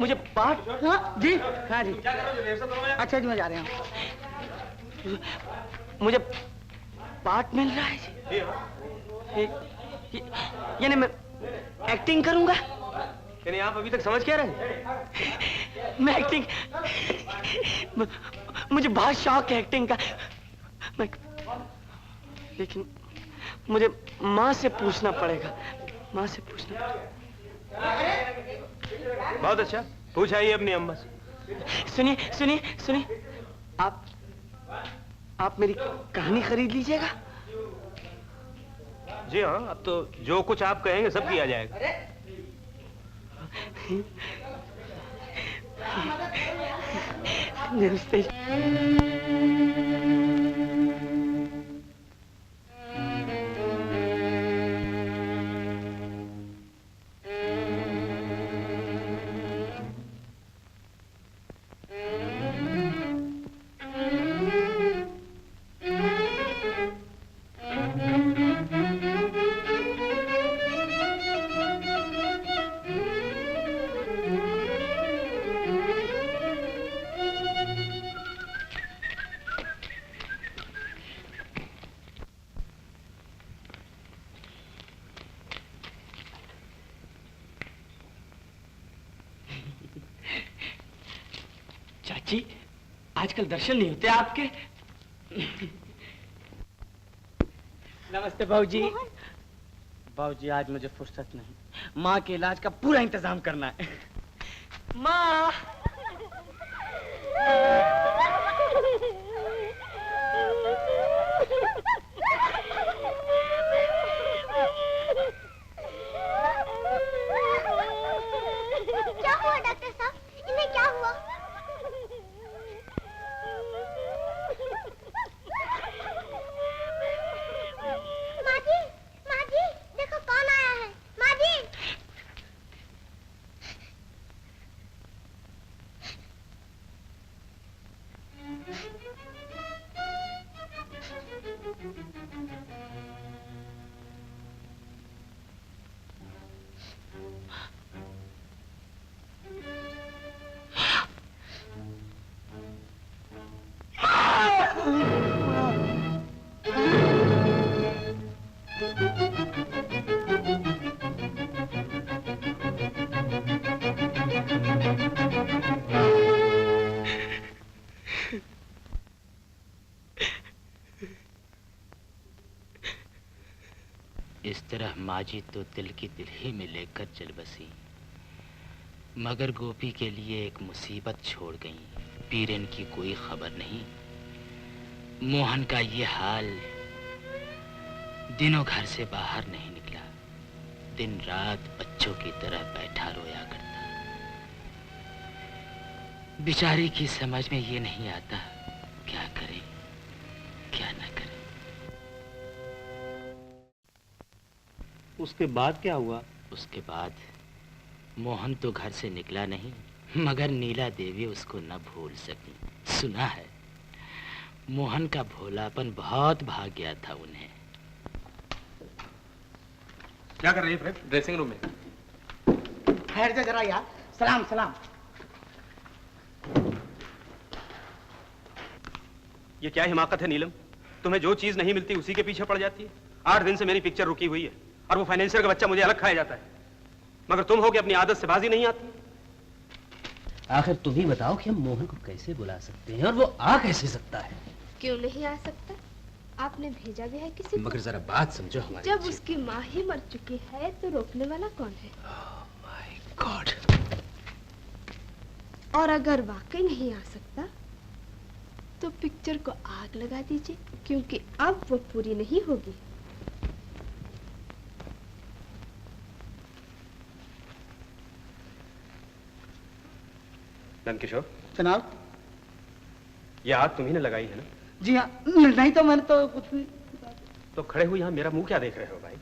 मुझे पार्ट? हाँ जी, हाँ जी। अच्छा जी, मैं जा रहा हूँ। मुझे पार्ट मिल रहा है जी। यानी मैं एक्टिंग करूंगा? यानी आप अभी तक समझ क्या रहे? मैं एक्टिंग, मुझे बहुत शौक है एक्टिंग का। लेकिन मुझे माँ से पूछना पड़ेगा, माँ से पूछना पड़ेगा। बहुत अच्छा, पूछ आइए अपनी अम्मा से। सुनिए, आप मेरी कहानी खरीद लीजिएगा? जी हाँ, अब तो जो कुछ आप कहेंगे सब किया जाएगा। नमस्ते। बच्ची, आजकल दर्शन नहीं होते आपके। नमस्ते बाबूजी। बाबूजी आज मुझे फुर्सत नहीं, माँ के इलाज का पूरा इंतजाम करना है। माँ क्या हुआ डॉक्टर साहब, इन्हें क्या हुआ? माँ जी, देखो कौन आया है। माँ जी। इस तरह माजी तो दिल की दिल ही में लेकर चल बसी, मगर गोपी के लिए एक मुसीबत छोड़ गई। पीरन की कोई खबर नहीं। मोहन का ये हाल, दिनों घर से बाहर नहीं निकला, दिन रात बच्चों की तरह बैठा रोया करता। बेचारी की समझ में ये नहीं आता क्या करे क्या न करे। उसके बाद क्या हुआ? उसके बाद मोहन तो घर से निकला नहीं, मगर नीला देवी उसको न भूल सकी। सुना है मोहन का भोलापन बहुत भाग गया था उन्हें। क्या कर रही है फ्रेंड? ड्रेसिंग रूम में। ठहर जा जरा यार। सलाम सलाम। ये क्या हिमाकत है नीलम? तुम्हें जो चीज नहीं मिलती उसी के पीछे पड़ जाती है। 8 दिन से मेरी पिक्चर रुकी हुई है और वो फाइनेंशियर का बच्चा मुझे अलग खाया जाता है, मगर तुम हो कि अपनी आदत से बाजी नहीं आती। आखिर तुम ही बताओ कि हम मोहन को कैसे बुला सकते हैं और वो आ कैसे सकता है? क्यों नहीं आ सकता? आपने भेजा भी है किसी को? मगर जरा बात समझो हमारी। जब उसकी माँ ही मर चुकी है तो रोकने वाला कौन है? My God. और अगर वाकई नहीं आ सकता तो पिक्चर को आग लगा दीजिए, क्योंकि अब वो पूरी नहीं होगी। नंदकिशोर जनाब। ये आग तुम्ही ने लगाई है ना? जी हाँ। नहीं तो मैंने तो कुछ नहीं। तो खड़े हुए यहाँ मेरा मुंह क्या देख रहे हो भाई?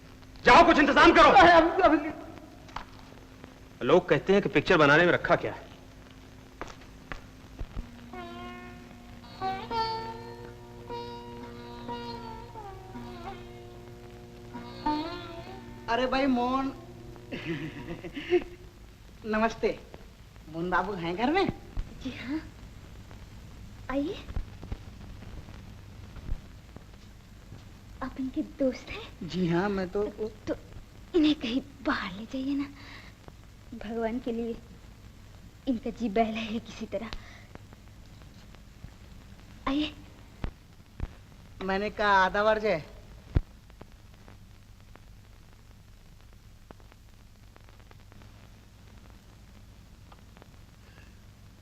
जाओ कुछ इंतजाम करो। लोग कहते हैं कि पिक्चर बनाने में रखा क्या है। अरे भाई मोहन। नमस्ते। मोहन बाबू हैं घर में? जी हाँ, आइए। आप इनके दोस्त हैं? जी हाँ, मैं तो इन्हें कहीं बाहर ले जाइए ना, भगवान के लिए। इनका जी बहला है किसी तरह। आइए। मैंने कहा आधा वर्ज है।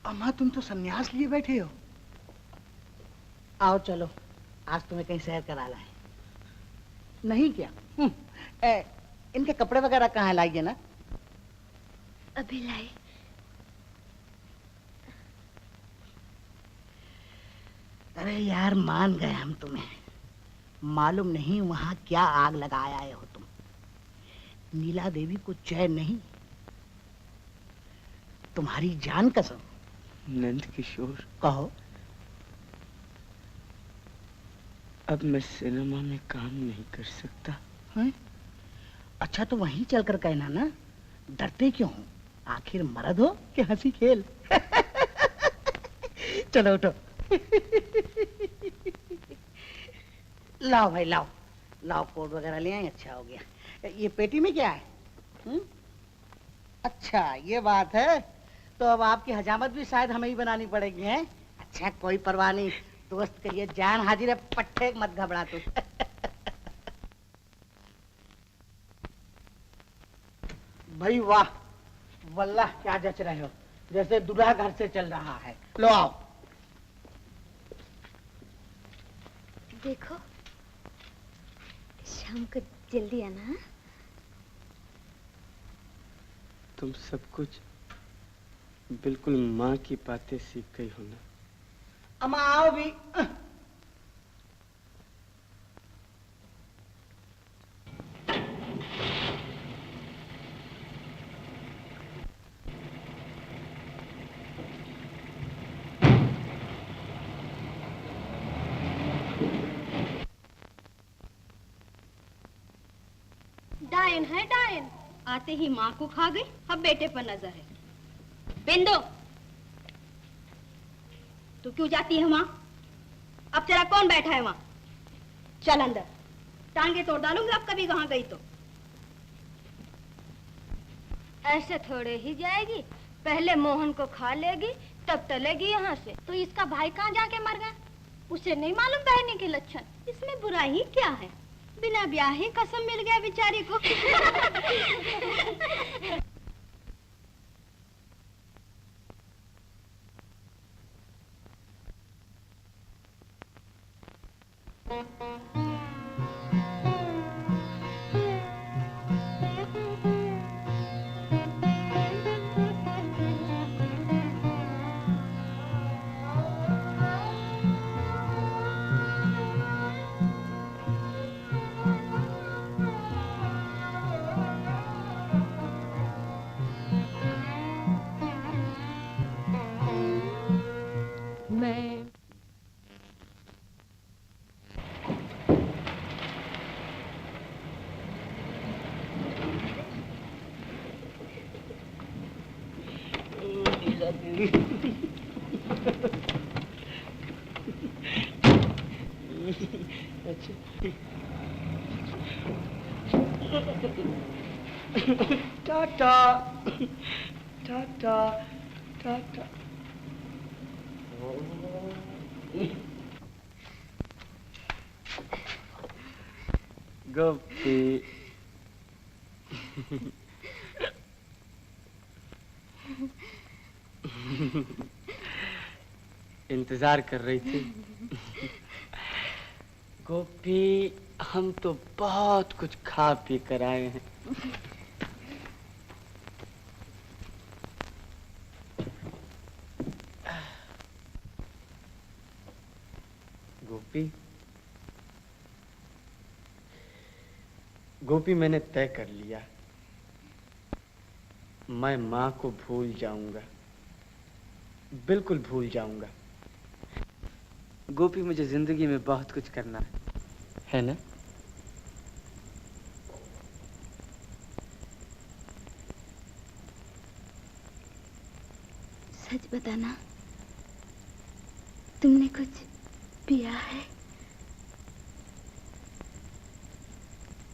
अम्मा तुम तो सन्यास लिए बैठे हो। आओ चलो, आज तुम्हें कहीं सैर करा लाए। नहीं क्या? इनके कपड़े वगैरह कहाँ लाइए ना? अभी लाए। अरे यार मान गए हम तुम्हें, मालूम नहीं वहां क्या आग लगाया आए हो तुम। नीला देवी को चैन नहीं, तुम्हारी जान कसम। नंदकिशोर, कहो। अब मैं सिनेमा में काम नहीं कर सकता। है? अच्छा तो वहीं चलकर कहना ना, डरते क्यों हो? आखिर मर्द हो कि हंसी खेल। चलो उठो। लाओ भाई लाओ, लाओ कोट वगैरह ले आए। अच्छा हो गया। ये पेटी में क्या है? अच्छा ये बात है, तो अब आपकी हजामत भी शायद हमें ही बनानी पड़ेगी है। अच्छा कोई परवाह नहीं, दोस्त के लिए जान हाजिर है, पट्टे मत घबरा तू। भाई वाह, वल्लाह क्या जच रहे हो, जैसे दूल्हा घर से चल रहा है। लो आओ। देखो शाम को जल्दी आना। तुम सब कुछ बिल्कुल माँ की बातें सीख गई हो ना। अम्मा आओ भी। डायन है डायन, आते ही माँ को खा गई, अब बेटे पर नजर है। बिंदु, तू क्यों जाती है वहां? अब तेरा कौन बैठा है वहां? चल अंदर, टांगे तोड़ डालूंगी अब कभी कहाँ गई तो। ऐसे थोड़े ही जाएगी, पहले मोहन को खा लेगी तब टलेगी यहाँ से। तो इसका भाई कहाँ जाके मर गया? उसे नहीं मालूम बहनी के लक्षण, इसमें बुराई क्या है? बिना ब्याह ही कसम मिल गया बेचारी को। टाटा टाटा टाटा। गोपी इंतजार कर रही थी। गोपी हम तो बहुत कुछ खा पी कर आए हैं। गोपी गोपी मैंने तय कर लिया, मैं माँ को भूल जाऊंगा, बिल्कुल भूल जाऊंगा। गोपी मुझे जिंदगी में बहुत कुछ करना है ना? सच बताना, तुमने कुछ पिया है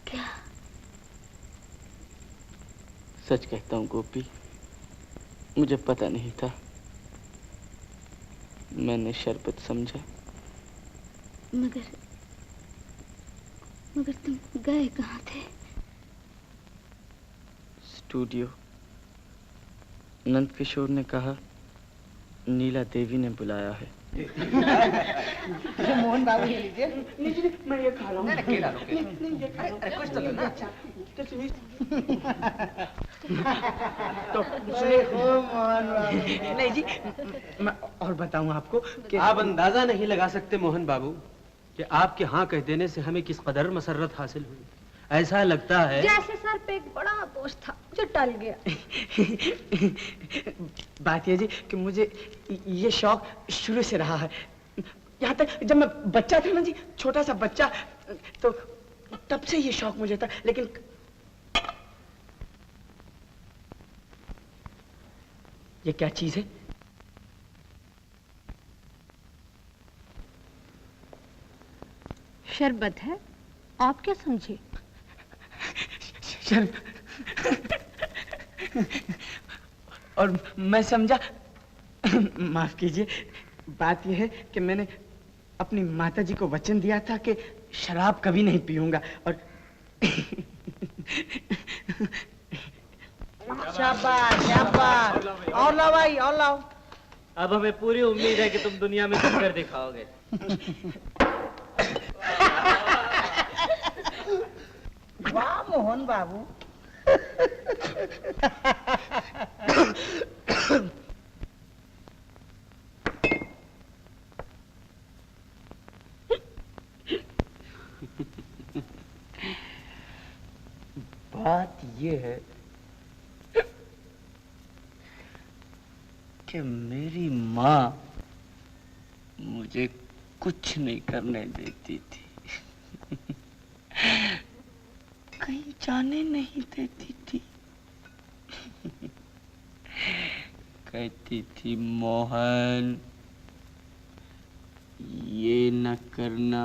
क्या? सच कहता हूँ गोपी, मुझे पता नहीं था, मैंने शरबत समझा। मगर तुम गए कहाँ थे? स्टूडियो। नंद किशोर ने कहा नीला देवी ने बुलाया है। मोहन बाबू ये लीजिए। नहीं, मैं ये खा रहा हूँ। केला लो, अरे कुछ तो लो। तो मोहन बाबू। नहीं जी, मैं और बताऊं आपको कि आप अंदाजा नहीं लगा सकते मोहन बाबू कि आपके हाँ कह देने से हमें किस कदर मसर्रत हासिल हुई। ऐसा लगता है जैसे सर पे एक बड़ा बोझ था जो टल गया। बात ये जी कि मुझे ये शौक शुरू से रहा है, यहाँ तक जब मैं बच्चा था ना जी, छोटा सा बच्चा, तो तब से ये शौक मुझे था। लेकिन ये क्या चीज है? शरबत है, आप क्या समझे? और मैं समझा माफ कीजिए, बात यह है कि मैंने अपनी माताजी को वचन दिया था कि शराब कभी नहीं पीऊंगा। और शाबाश शाबाश, और लाओ भाई और लाओ। अब हमें पूरी उम्मीद है कि तुम दुनिया में चक्कर दिखाओगे। वाह मोहन बाबू। बात ये है कि मेरी माँ मुझे कुछ नहीं करने देती थी, कहीं जाने नहीं देती थी। कहती थी मोहन ये न करना,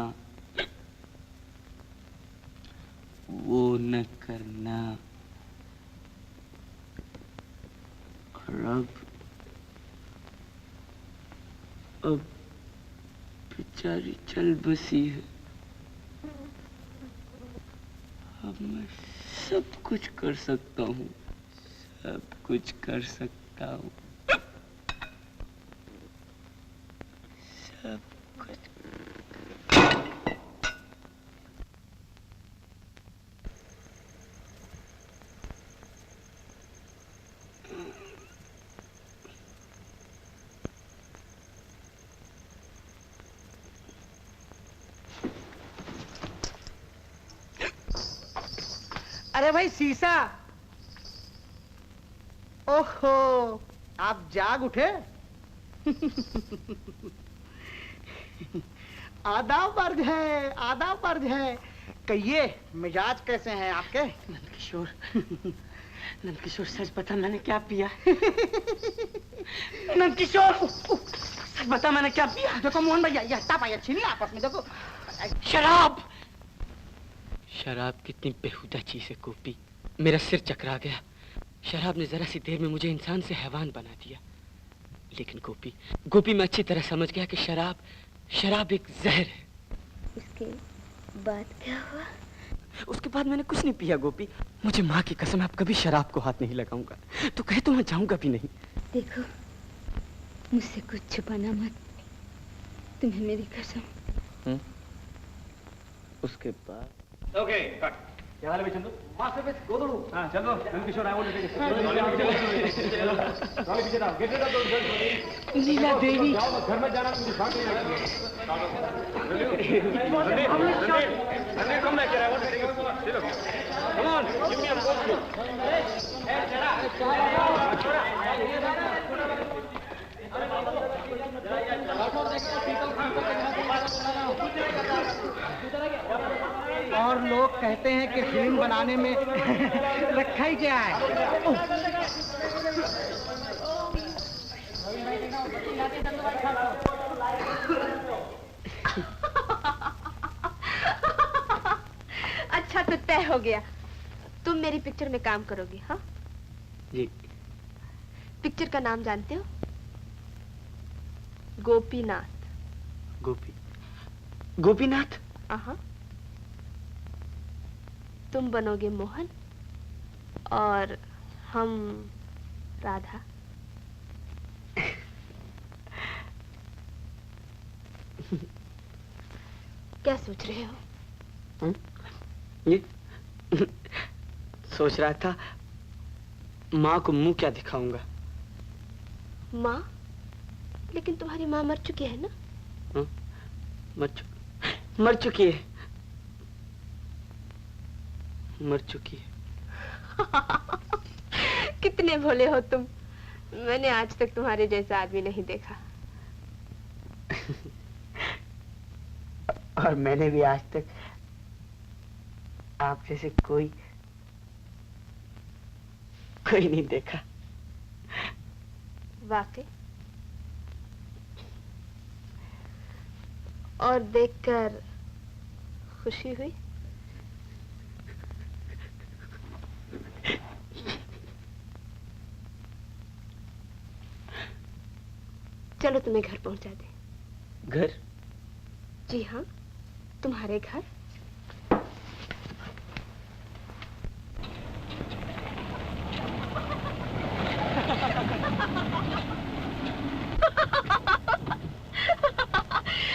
वो न करना। और अब बेचारी चल बसी है। अब मैं सब कुछ कर सकता हूँ, सब कुछ कर सकता हूँ, सब कुछ। अरे भाई शीशा। ओहो, आप जाग उठे। आदाब अर्ज है, आदाब अर्ज है। कहिए मिजाज कैसे हैं आपके? नंदकिशोर, नंदकिशोर सच बता मैंने क्या पिया? नंदकिशोर सच बता मैंने क्या पिया? देखो मोहन भैया, ये हत्ता अच्छी नहीं आपस में। देखो शराब। शराब कितनी बेहुदा चीज है गोपी, मेरा सिर चकरा गया। शराब ने जरा सी देर में मुझे इंसान से हैवान बना दिया। लेकिन गोपी, गोपी मैं अच्छी तरह समझ गया कि शराब एक जहर है। उसके बाद क्या हुआ? उसके बाद मैंने कुछ नहीं पिया गोपी। मुझे माँ की कसम, आप कभी शराब को हाथ नहीं लगाऊंगा। तो कहे तो मैं जाऊंगा भी नहीं। देखो मुझसे कुछ छुपाना मत, तुम्हें मेरी कसम। उसके बाद ओके कट। क्या हाल है चंदू? मास्टर बेस गोदड़ू। हाँ चलो Nandkishore I want to take trolley पीछे डाल, गेट आउट दो। नीला देवी घर में जाना, मुझे भाग नहीं रखना। Come back here, I want to take come on give me a और लोग कहते हैं कि फिल्म बनाने में रखा ही क्या है। अच्छा तो तय हो गया, तुम मेरी पिक्चर में काम करोगे। हाँ जी। पिक्चर का नाम जानते हो? गोपीनाथ। गोपीनाथ? हाँ। तुम बनोगे मोहन और हम राधा। क्या सोच रहे हो? ये सोच रहा था माँ को मुंह क्या दिखाऊंगा। माँ? लेकिन तुम्हारी माँ मर चुकी है ना? मर चुकी है। मर चुकी है। कितने भोले हो तुम, मैंने आज तक तुम्हारे जैसा आदमी नहीं देखा। और मैंने भी आज तक आप जैसे कोई नहीं देखा। वाकई? और देखकर खुशी हुई? चलो तुम्हें घर पहुंचा दे। घर? जी हाँ, तुम्हारे घर।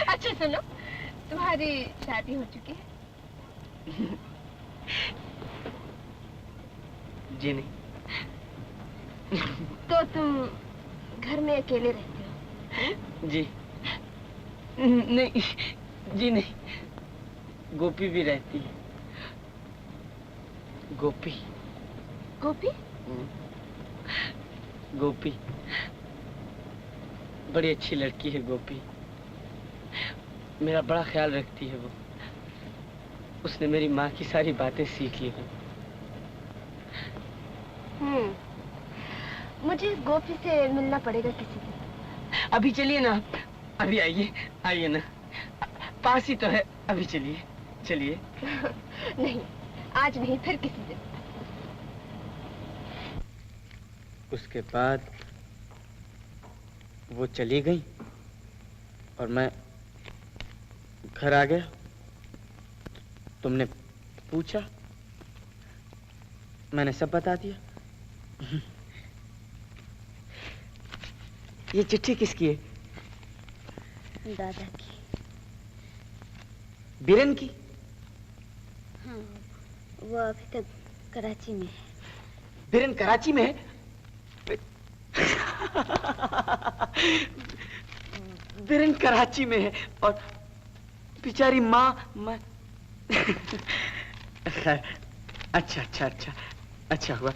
अच्छा सुनो, तुम्हारी शादी हो चुकी है? जी नहीं। तो तुम घर में अकेले रहते हो? जी नहीं, जी नहीं, गोपी भी रहती है। गोपी। गोपी? गोपी बड़ी अच्छी लड़की है। गोपी मेरा बड़ा ख्याल रखती है। वो उसने मेरी माँ की सारी बातें सीख ली हैं। मुझे गोपी से मिलना पड़ेगा किसी दिन। अभी चलिए ना, अभी आइए, आइए ना, पास ही तो है। अभी चलिए, चलिए। नहीं, आज नहीं, फिर किसी दिन। उसके बाद वो चली गई और मैं घर आ गया। तुमने पूछा, मैंने सब बता दिया। ये चिट्ठी किसकी है? दादा की। बीरन की? हाँ, वो अभी तक कराची में है। बीरन कराची में है? बीरन कराची में है और बेचारी माँ मैं अच्छा अच्छा अच्छा अच्छा हुआ।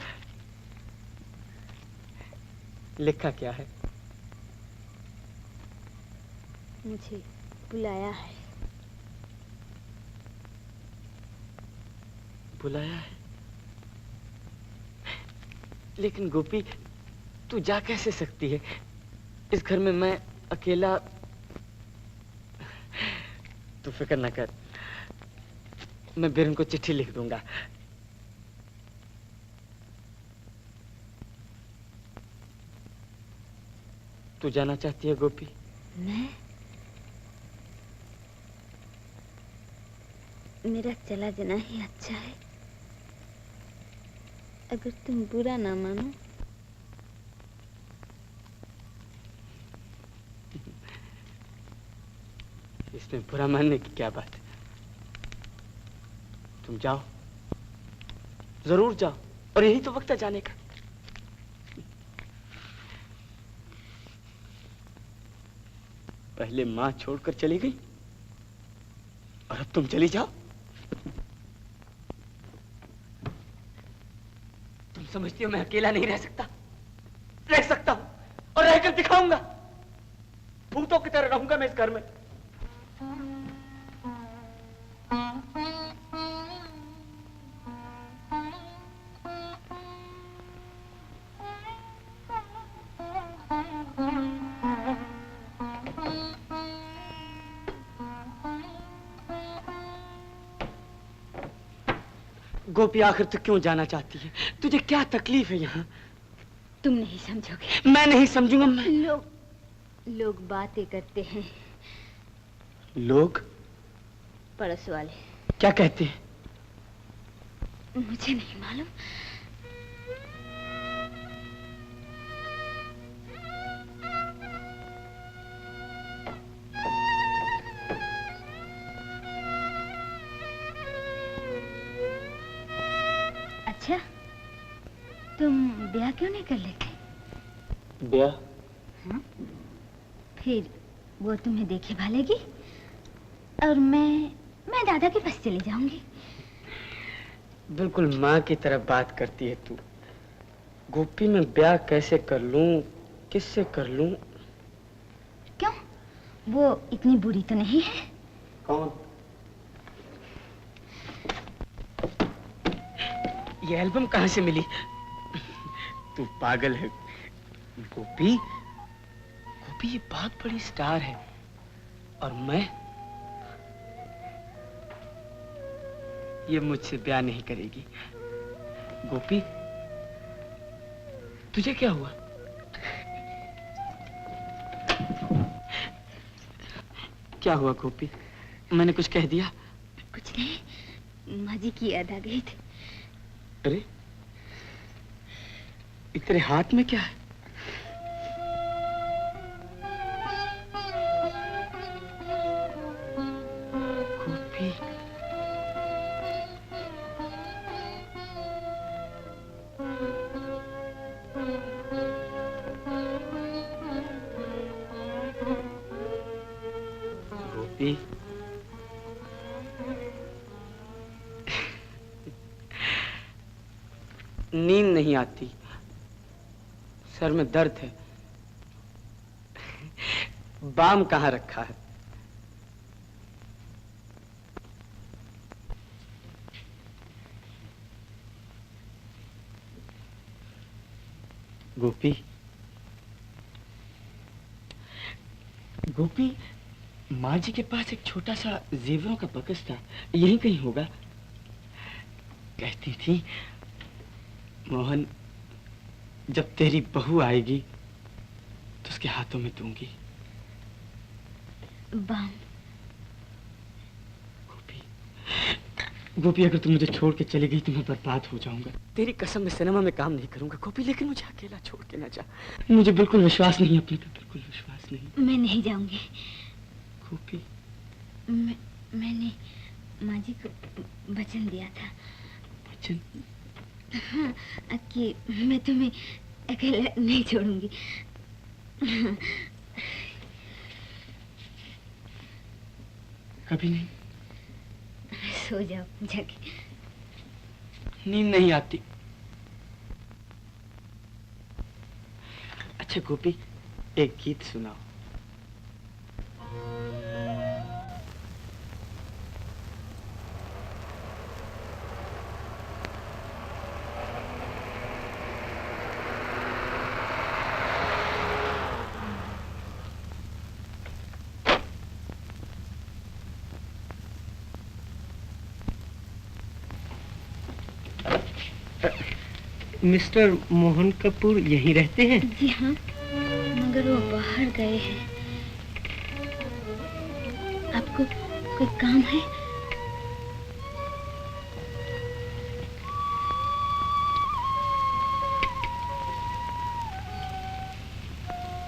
लिखा क्या है? मुझे बुलाया है। बुलाया है? लेकिन गोपी, तू जा कैसे सकती है? इस घर में मैं अकेला। तू फिक्र न कर, मैं बीरन को चिट्ठी लिख दूंगा। तू जाना चाहती है गोपी? मैं? मेरा चला जाना ही अच्छा है। अगर तुम बुरा ना मानो। इसमें बुरा मानने की क्या बात है? तुम जाओ, जरूर जाओ, और यही तो वक्त है जाने का। पहले माँ छोड़कर चली गई और अब तुम चली जाओ। तुम समझती हो मैं अकेला नहीं रह सकता? रह सकता हूं, और रहकर दिखाऊंगा। भूतों की तरह रहूंगा मैं इस घर में। गोपी, आखिर तू क्यों जाना चाहती है? तुझे क्या तकलीफ है यहाँ? तुम नहीं समझोगे। मैं नहीं समझूंगा। मैं लोग बातें करते हैं। लोग? पड़ोस वाले। क्या कहते हैं? मुझे नहीं मालूम। अच्छा, तुम ब्याह क्यों नहीं कर लेते? ब्याह? फिर वो तुम्हें देखे भालेगी और मैं दादा के पास चली जाऊंगी। बिल्कुल माँ की तरह बात करती है तू। गोपी, मैं ब्याह कैसे कर लूं, किससे कर लूं? क्यों? वो इतनी बुरी तो नहीं है। कौन? ये एल्बम कहाँ से मिली? तू पागल है गोपी। गोपी, ये बहुत बड़ी स्टार है और मैं, ये मुझसे ब्याह नहीं करेगी। गोपी, तुझे क्या हुआ? क्या हुआ गोपी? मैंने कुछ कह दिया? कुछ नहीं, माँ जी की याद आ गई थी। अरे तेरे हाथ में क्या है? गोपी, गोपी, नींद नहीं आती, सर में दर्द है। बाम कहाँ रखा है? गोपी, गोपी, माँ जी के पास एक छोटा सा जेवरों का बकस था, यहीं कहीं होगा। कहती थी मोहन, जब तेरी बहू आएगी तो उसके हाथों में दूंगी। बाम। गोपी, अगर तुम मुझे छोड़ के चली गई तो मैं बर्बाद हो जाऊंगा। तेरी कसम, मैं सिनेमा में काम नहीं करूंगा गोपी, लेकिन मुझे अकेला छोड़ के ना जा। मुझे बिल्कुल विश्वास नहीं अपने पे, बिल्कुल विश्वास नहीं। मैं नहीं जाऊंगी गोपी। मैंने माँ जी को वचन दिया था। वचन? हाँ, कि मैं तुम्हें अकेला नहीं छोड़ूंगी। कभी नहीं। सो जाओ जाके। नींद नहीं आती। अच्छा गोपी, एक गीत सुनाओ। मिस्टर मोहन कपूर यहीं रहते हैं? जी हाँ, मगर वो बाहर गए हैं। आपको कोई काम है?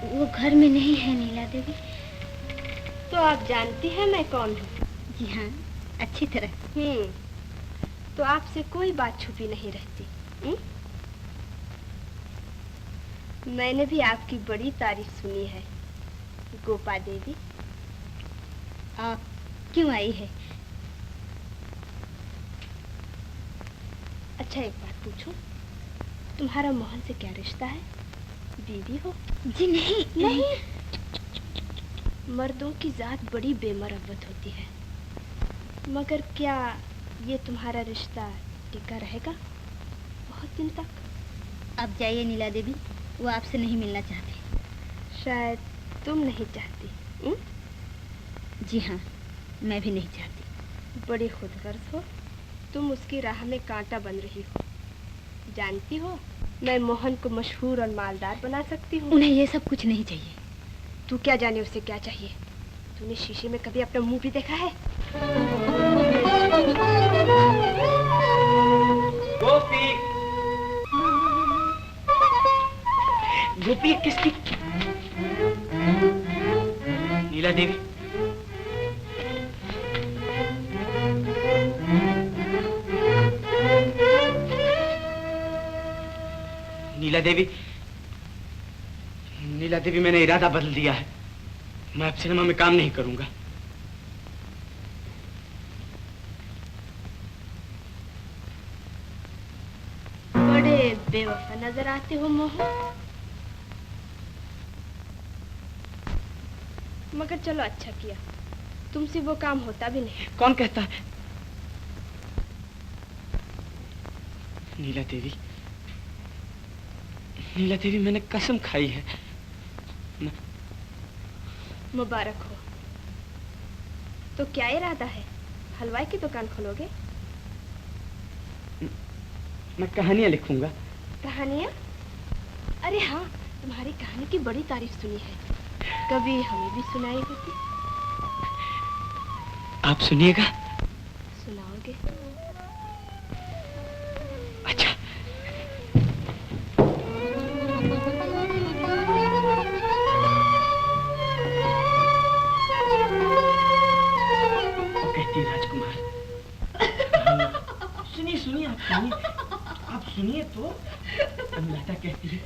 वो घर में नहीं है नीला देवी। तो आप जानती हैं मैं कौन हूँ? जी हाँ, अच्छी तरह। तो आपसे कोई बात छुपी नहीं रहती। मैंने भी आपकी बड़ी तारीफ सुनी है गोपा देवी। आप क्यों आई है? अच्छा एक बात पूछूं, तुम्हारा मोहन से क्या रिश्ता है? बीवी हो? जी नहीं, नहीं। मर्दों की जात बड़ी बेमरवत होती है, मगर क्या ये तुम्हारा रिश्ता टिका रहेगा बहुत दिन तक? आप जाइए नीला देवी, वो आपसे नहीं मिलना चाहते। शायद तुम नहीं चाहती। जी हाँ, मैं भी नहीं चाहती। बड़ी खुदगर्ज हो तुम, उसकी राह में कांटा बन रही हो। जानती हो, मैं मोहन को मशहूर और मालदार बना सकती हूँ। उन्हें ये सब कुछ नहीं चाहिए। तू क्या जाने उसे क्या चाहिए? तूने शीशे में कभी अपना मुंह भी देखा है? गोपी, गोपी किसकी? नीला देवी। नीला देवी, नीला देवी, मैंने इरादा बदल दिया है। मैं अब सिनेमा में काम नहीं करूंगा। बड़े बेवफा नजर आते हो मोहन। मगर चलो अच्छा किया, तुमसे वो काम होता भी नहीं। कौन कहता है? नीला देवी, नीला देवी, मैंने कसम खाई है। मुबारक हो। तो क्या इरादा है? हलवाई की दुकान खोलोगे? मैं कहानियां लिखूंगा। कहानियां? अरे हाँ, तुम्हारी कहानी की बड़ी तारीफ सुनी है। कभी हमें भी सुनाई होती। आप सुनिएगा। सुनाओगे? अच्छा। वो कहती है राजकुमार। सुनिए सुनिए, आप सुनिए तो। अनुराधा कहती है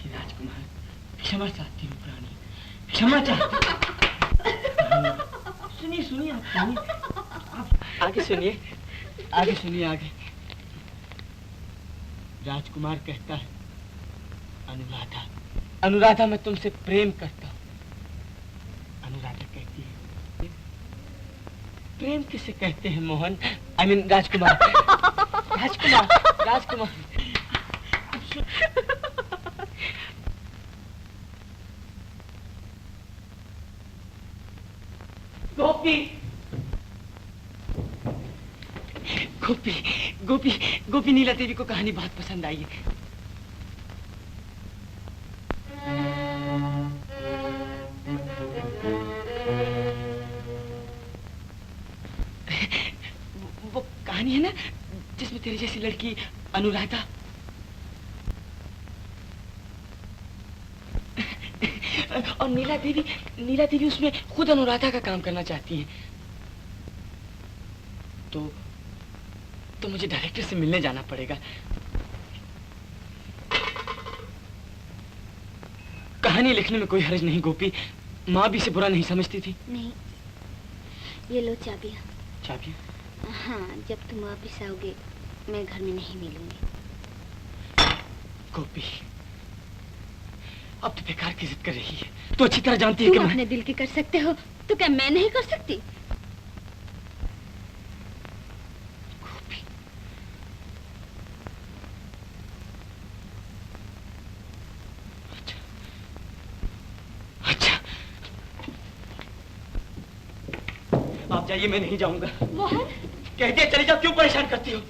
कि राजकुमार क्षमा चाहती हूँ प्राणी, क्षमा चाहती हूँ। सुनिए सुनिए, आप सुनिए, आप आगे सुनिए, आगे सुनिए, आगे। राजकुमार कहता है अनुराधा, अनुराधा मैं तुमसे प्रेम करता हूँ। अनुराधा कहती है प्रेम किसे कहते हैं मोहन, आई मीन राजकुमार। राजकुमार, राजकुमार। गोपी, गोपी, गोपी, गोपी, नीला देवी को कहानी बहुत पसंद आई है। वो कहानी है ना जिसमें तेरी जैसी लड़की अनुराधा। और नीला देवी उसमें खुद अनुराधा का काम करना चाहती हैं। तो मुझे डायरेक्टर से मिलने जाना पड़ेगा। कहानी लिखने में कोई हर्ज नहीं गोपी, माँ भी इसे बुरा नहीं समझती थी। नहीं, ये लो चाबियाँ। चाबियाँ? हाँ, जब तुम वापिस आओगे मैं घर में नहीं मिलूंगी। गोपी, अब तो बेकार की जिद कर रही है। तो अच्छी तरह जानती है कि तुम अपने दिल की कर सकते हो तो क्या मैं नहीं कर सकती? गोपी, अच्छा, अच्छा। आप जाइए, मैं नहीं जाऊंगा। मोहन, कहती है चली जाओ, क्यों परेशान करती हो?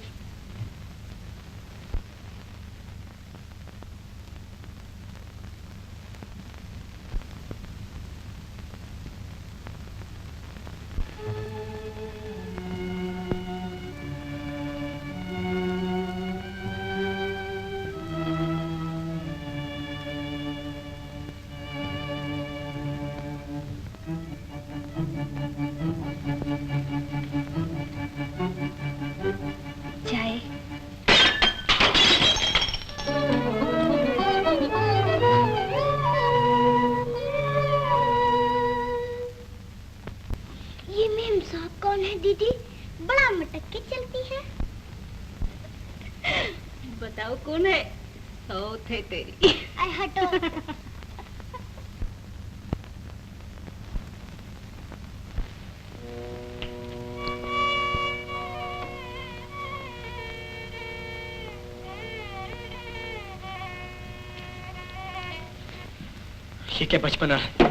बताओ कौन है? सौत है तेरी। आई हटो। ये क्या बचपना है?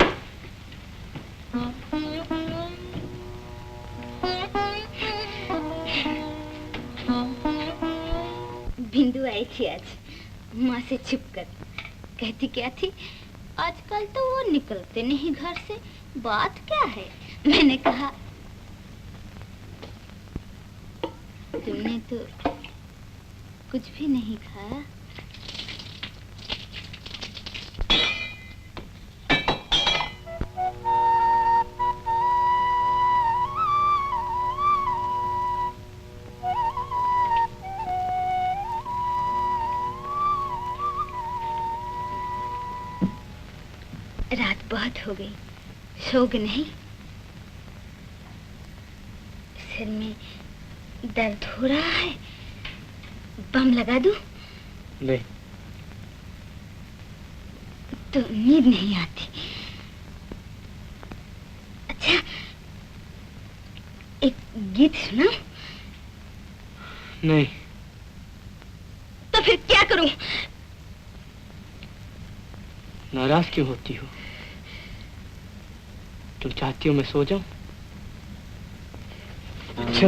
बिंदु आई थी आज माँ से छिपकर। कहती क्या थी, आजकल तो वो निकलते नहीं घर से, बात क्या है? मैंने कहा तुमने तो कुछ भी नहीं खाया। रात बहुत हो गई, सोओगे नहीं? सिर में दर्द हो रहा है, बम लगा दूं? नहीं। तो नींद नहीं आती। अच्छा, एक गीत सुना? नहीं। तो फिर क्या करूं? नाराज क्यों होती हो? तुम चाहती हो मैं सो जाऊं? अच्छा,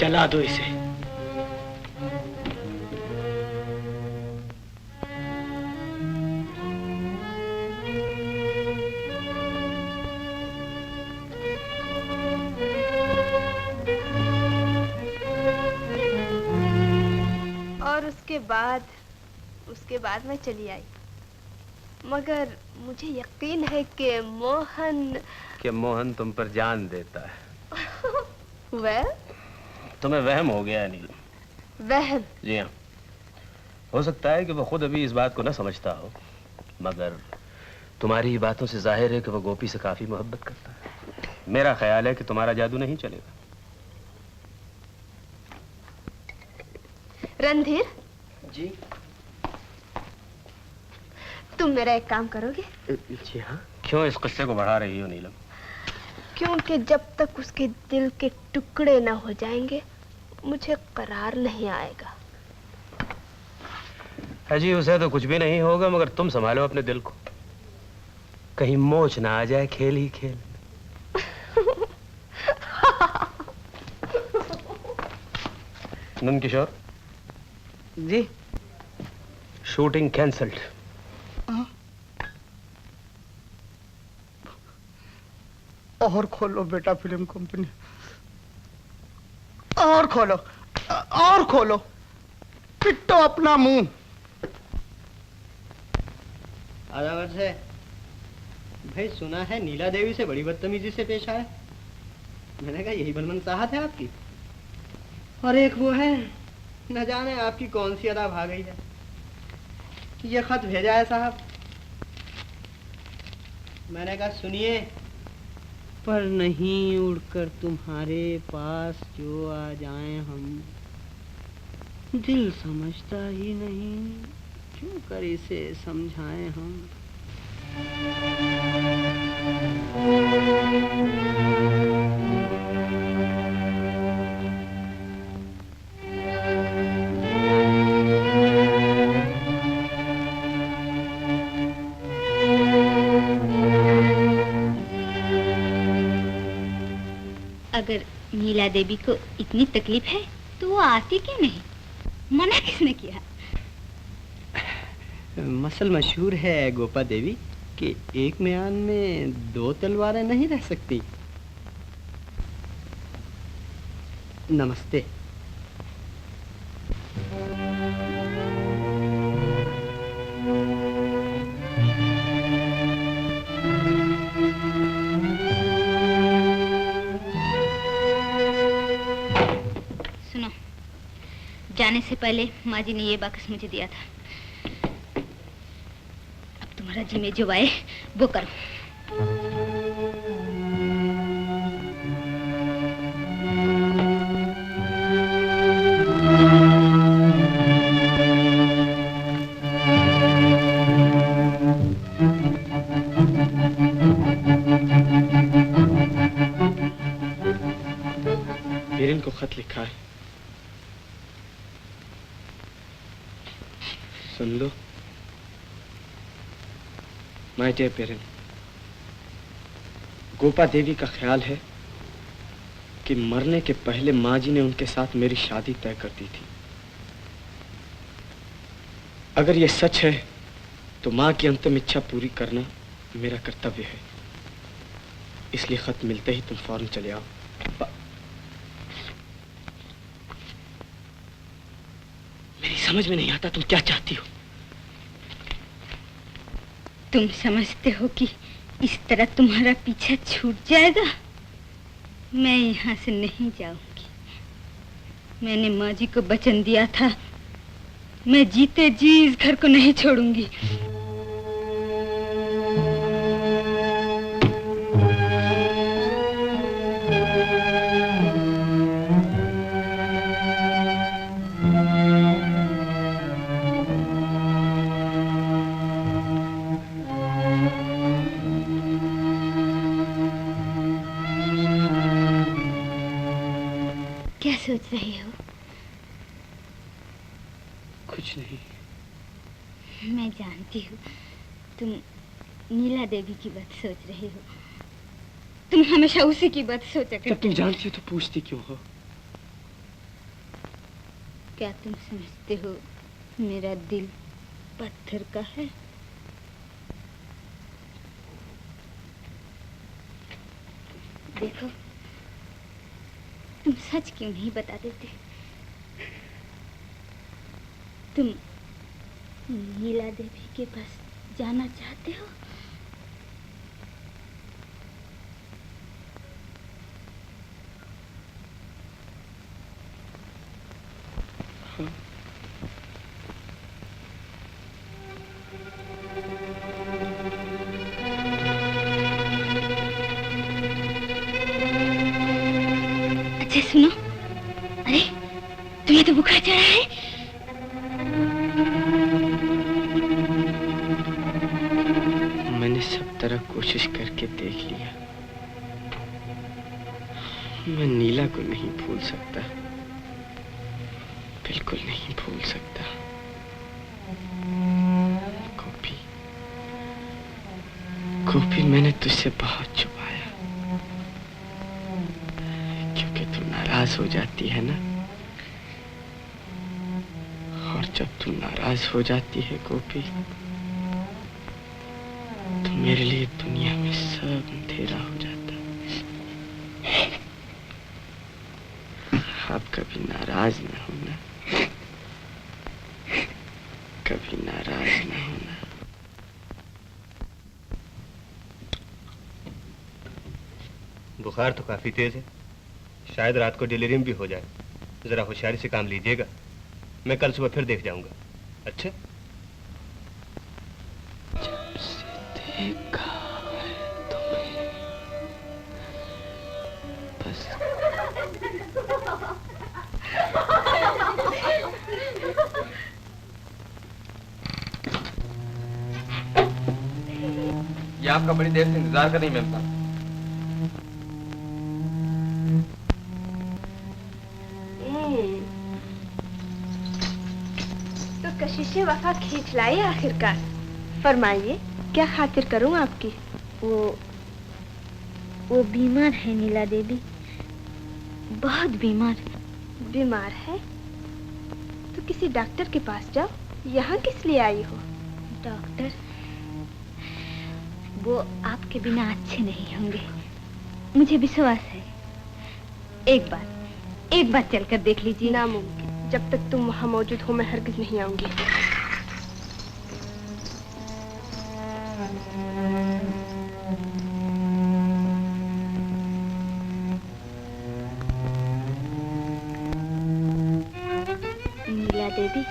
जला दो इसे। और उसके बाद मैं चली आई, मगर मुझे यकीन है कि मोहन तुम पर जान देता है। वह तुम्हें वहम हो गया अनिल। वहम? जी हाँ, हो सकता है कि वो खुद अभी इस बात को न समझता हो, मगर तुम्हारी बातों से जाहिर है कि वो गोपी से काफी मोहब्बत करता है। मेरा ख्याल है कि तुम्हारा जादू नहीं चलेगा। रणधीर जी, तुम मेरा एक काम करोगे? जी हाँ। क्यों इस किस्से को बढ़ा रही हो नीलम? क्योंकि जब तक उसके दिल के टुकड़े न हो जाएंगे मुझे करार नहीं आएगा। अजी उसे तो कुछ भी नहीं होगा, मगर तुम संभालो अपने दिल को, कहीं मोच ना आ जाए खेल ही खेल। नंद किशोर जी, शूटिंग कैंसल्ड। और खोलो बेटा फिल्म कंपनी, और खोलो, पिट्टो अपना मुंह। आजावर से भाई सुना है नीला देवी से बड़ी बदतमीजी से पेश आया। मैंने कहा यही बनमन चाहत है आपकी। और एक वो है, न जाने आपकी कौन सी अदा भाग गई है। ये खत भेजा है साहब। मैंने कहा सुनिए, पर नहीं उड़कर तुम्हारे पास जो आ जाएं हम, दिल समझता ही नहीं, क्यों कर इसे समझाएं हम। अगर नीला देवी को इतनी तकलीफ है तो वो आती क्यों नहीं? मना किसने किया? मसल मशहूर है गोपा देवी कि एक म्यान में दो तलवारें नहीं रह सकती। नमस्ते। सुनो, जाने से पहले माँ जी ने ये बाकस मुझे दिया था। अब तुम्हारा जी में जो आए वो करो। पेरिन को खत लिखा है, सुन लो। माय डियर पेरिन, गोपा देवी का ख्याल है कि मरने के पहले माँ जी ने उनके साथ मेरी शादी तय कर दी थी। अगर ये सच है तो माँ की अंतिम इच्छा पूरी करना मेरा कर्तव्य है। इसलिए खत मिलते ही तुम फौरन चले आओ। मेरी समझ में नहीं आता तुम क्या चाहती हो। तुम समझते हो कि इस तरह तुम्हारा पीछा छूट जाएगा? मैं यहाँ से नहीं जाऊंगी। मैंने माँ जी को वचन दिया था, मैं जीते जी इस घर को नहीं छोड़ूंगी। क्या सोच रही हो? कुछ नहीं। मैं जानती हूँ तुम नीला देवी की बात सोच रही हो। तुम हमेशा उसी की बात सोचा करती जब तुम जानती हो तो पूछती क्यों हो? क्या तुम समझते हो मेरा दिल पत्थर का है? देखो, तुम सच क्यों नहीं बता देते? तुम नीला देवी के पास जाना चाहते हो? अच्छा सुनो, अरे तुम्हें तो बुखार चढ़ा है। मैंने सब तरह कोशिश करके देख लिया, मैं नीला को नहीं भूल सकता, बिल्कुल नहीं भूल सकता। गोपी, मैंने तुझसे बहुत छुपाया, क्योंकि तू नाराज हो जाती है ना, और जब तू नाराज हो जाती है गोपी, तो मेरे लिए दुनिया में सब अंधेरा हो जाता है। आप कभी नाराज न होना, कभी नाराज न होना। बुखार तो काफी तेज है, शायद रात को डिलीरियम भी हो जाए। जरा होशियारी से काम लीजिएगा, मैं कल सुबह फिर देख जाऊंगा। अच्छा? जब से देखा है तुम्हें, बस ये आपका बड़ी देर से इंतजार कर रही मैम साहब। तो कशिशे वफा खींच लाई आखिरकार। फरमाइए, क्या खातिर करूं आपकी? वो बीमार है नीला देवी, बहुत बीमार। बीमार है? तो किसी डॉक्टर के पास जाओ। यहाँ किस लिए आई हो? डॉक्टर? वो आपके बिना अच्छे नहीं होंगे, मुझे विश्वास है। एक बार चलकर देख लीजिए। नामुमकिन, जब तक तुम वहाँ मौजूद हो मैं हरगिज नहीं आऊंगी। नीला देवी,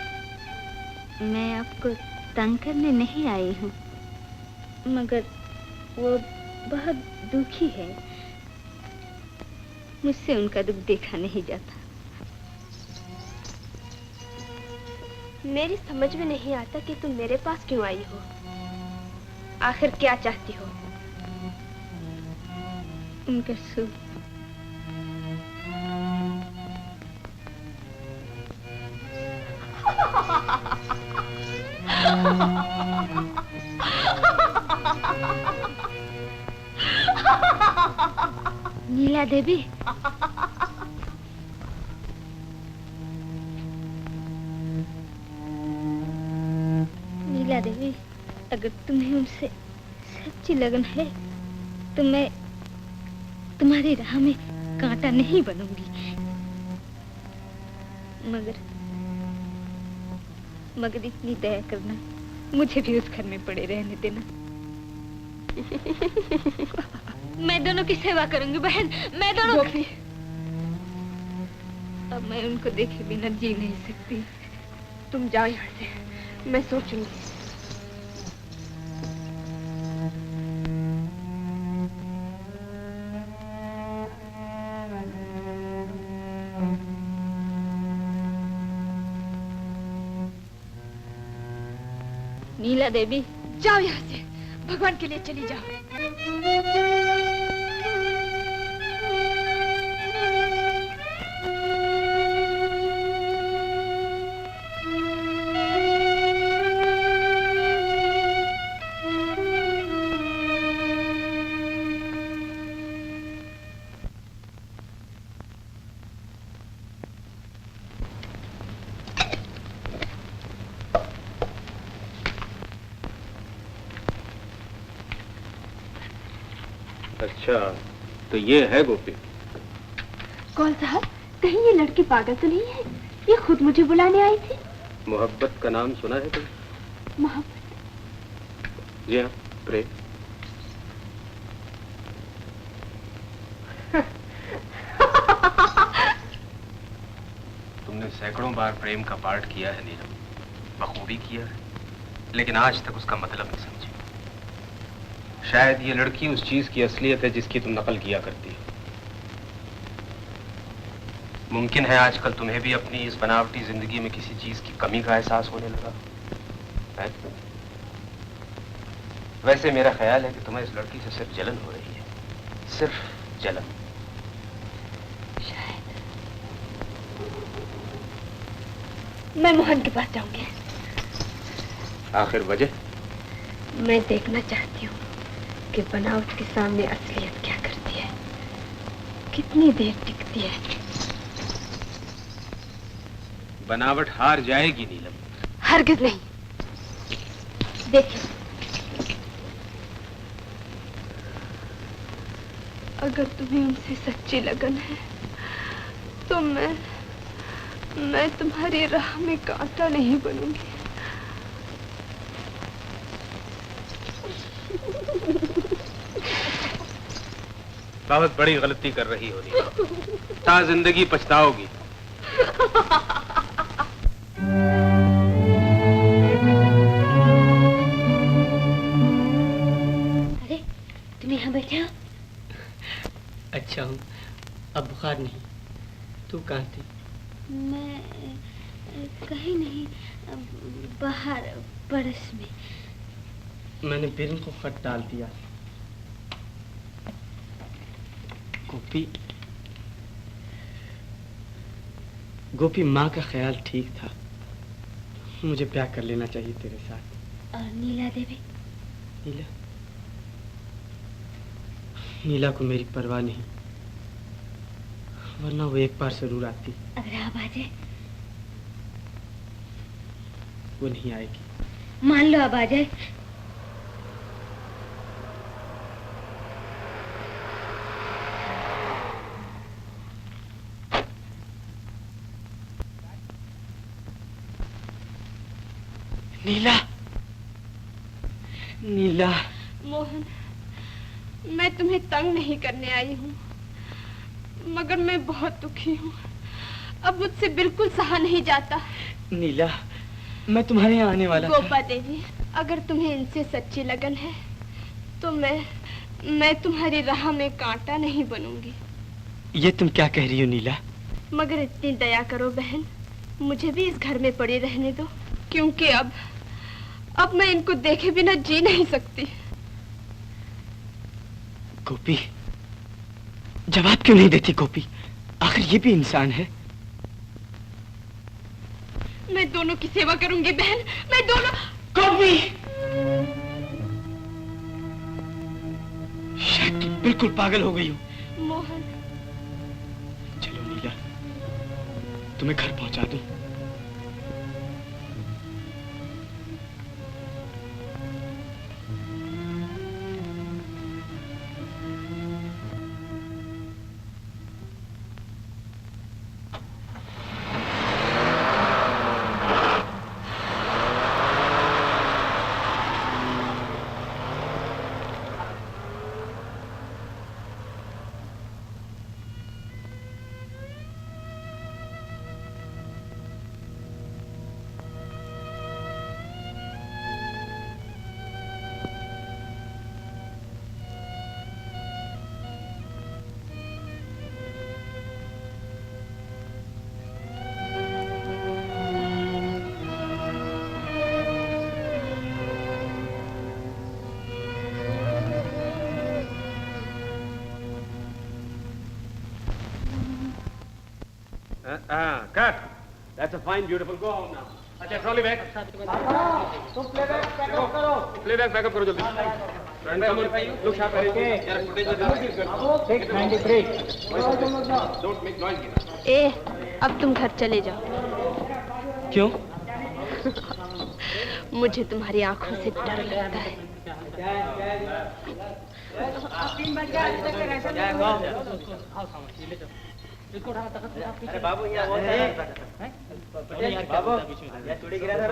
मैं आपको तंग करने नहीं आई हूँ, मगर वो बहुत दुखी है, मुझसे उनका दुख देखा नहीं जाता। मेरी समझ में नहीं आता कि तुम मेरे पास क्यों आई हो। आखिर क्या चाहती हो? उनका सुख। नीला देवी, नीला देवी, अगर तुम्हें उनसे सच्ची लगन है तो मैं तुम्हारी राह में कांटा नहीं बनूंगी, मगर इतनी दया करना, मुझे भी उस घर में पड़े रहने देना। मैं दोनों की सेवा करूंगी बहन, मैं दोनों की। अब मैं उनको देखे बिना जी नहीं सकती। तुम जाओ यहाँ से, मैं सोचूंगी। नीला देवी, जाओ यहाँ से, भगवान के लिए चली जाओ। अच्छा, तो ये है गोपी। कौन साहब, कहीं ये लड़की पागल तो नहीं है? ये खुद मुझे बुलाने आई थी। मोहब्बत का नाम सुना है तुम? मोहब्बत? जी हाँ, प्रेम। तुमने सैकड़ों बार प्रेम का पाठ किया है नीलम, बखूबी किया है, लेकिन आज तक उसका मतलब नहीं समझी। शायद ये लड़की उस चीज की असलियत है जिसकी तुम नकल किया करती हो। मुमकिन है आजकल तुम्हें भी अपनी इस बनावटी जिंदगी में किसी चीज की कमी का एहसास होने लगा है? वैसे मेरा ख्याल है कि तुम्हें इस लड़की से सिर्फ जलन हो रही है, सिर्फ जलन। मैं मोहन के पास जाऊंगी। आखिर वजह? मैं देखना चाहती हूँ कि बनावट के सामने असलियत क्या करती है, कितनी देर टिकती है। बनावट हार जाएगी नीलम। हरगिज नहीं। देखिए, अगर तुम्हें उनसे सच्ची लगन है तो मैं तुम्हारी राह में कांटा नहीं बनूंगी। बहुत बड़ी गलती कर रही हो नीलम, ता जिंदगी पछताओगी। अरे, तुम यहाँ बैठे हो? अच्छा हूँ, अब बुखार नहीं। तू कहाँ थी? मैं कहीं नहीं, बाहर बरस में। मैंने बिरन को खत डाल दिया। गोपी माँ का ख्याल ठीक था। मुझे प्यार कर लेना चाहिए तेरे साथ। और नीला देवी? नीला को मेरी परवाह नहीं, वरना वो एक बार जरूर आती। अगर आप आ जाए? वो नहीं आएगी। मान लो अब आ जाए। नीला, नीला। मोहन, मैं तुम्हें तंग नहीं करने आई हूँ, मगर मैं बहुत दुखी हूँ। अब मुझसे बिल्कुल सहा नहीं जाता। नीला, मैं तुम्हारे यहाँ आने वाला था। गोपा देवी, अगर तुम्हें इनसे सच्ची लगन है तो मैं तुम्हारी राह में कांटा नहीं बनूंगी। ये तुम क्या कह रही हो नीला? मगर इतनी दया करो बहन, मुझे भी इस घर में पड़ी रहने दो, क्योंकि अब मैं इनको देखे बिना जी नहीं सकती। गोपी, जवाब क्यों नहीं देती गोपी? आखिर ये भी इंसान है। मैं दोनों की सेवा करूंगी बहन, मैं दोनों। गोपी, शायद तुम बिल्कुल पागल हो गई हो। मोहन, चलो नीला, तुम्हें घर पहुंचा दूं। Cut. That's a fine, beautiful. Go home now. अच्छा, trolley bag. तुम प्लेबैक पैकअप करो। Playback backup करो जल्दी. Look sharp. Take 93. Don't make noise. अब तुम घर चले जाओ। क्यों? मुझे तुम्हारी आंखों से डर लगता है। अरे बाबू यहाँ बहुत चूड़ी गिरा था।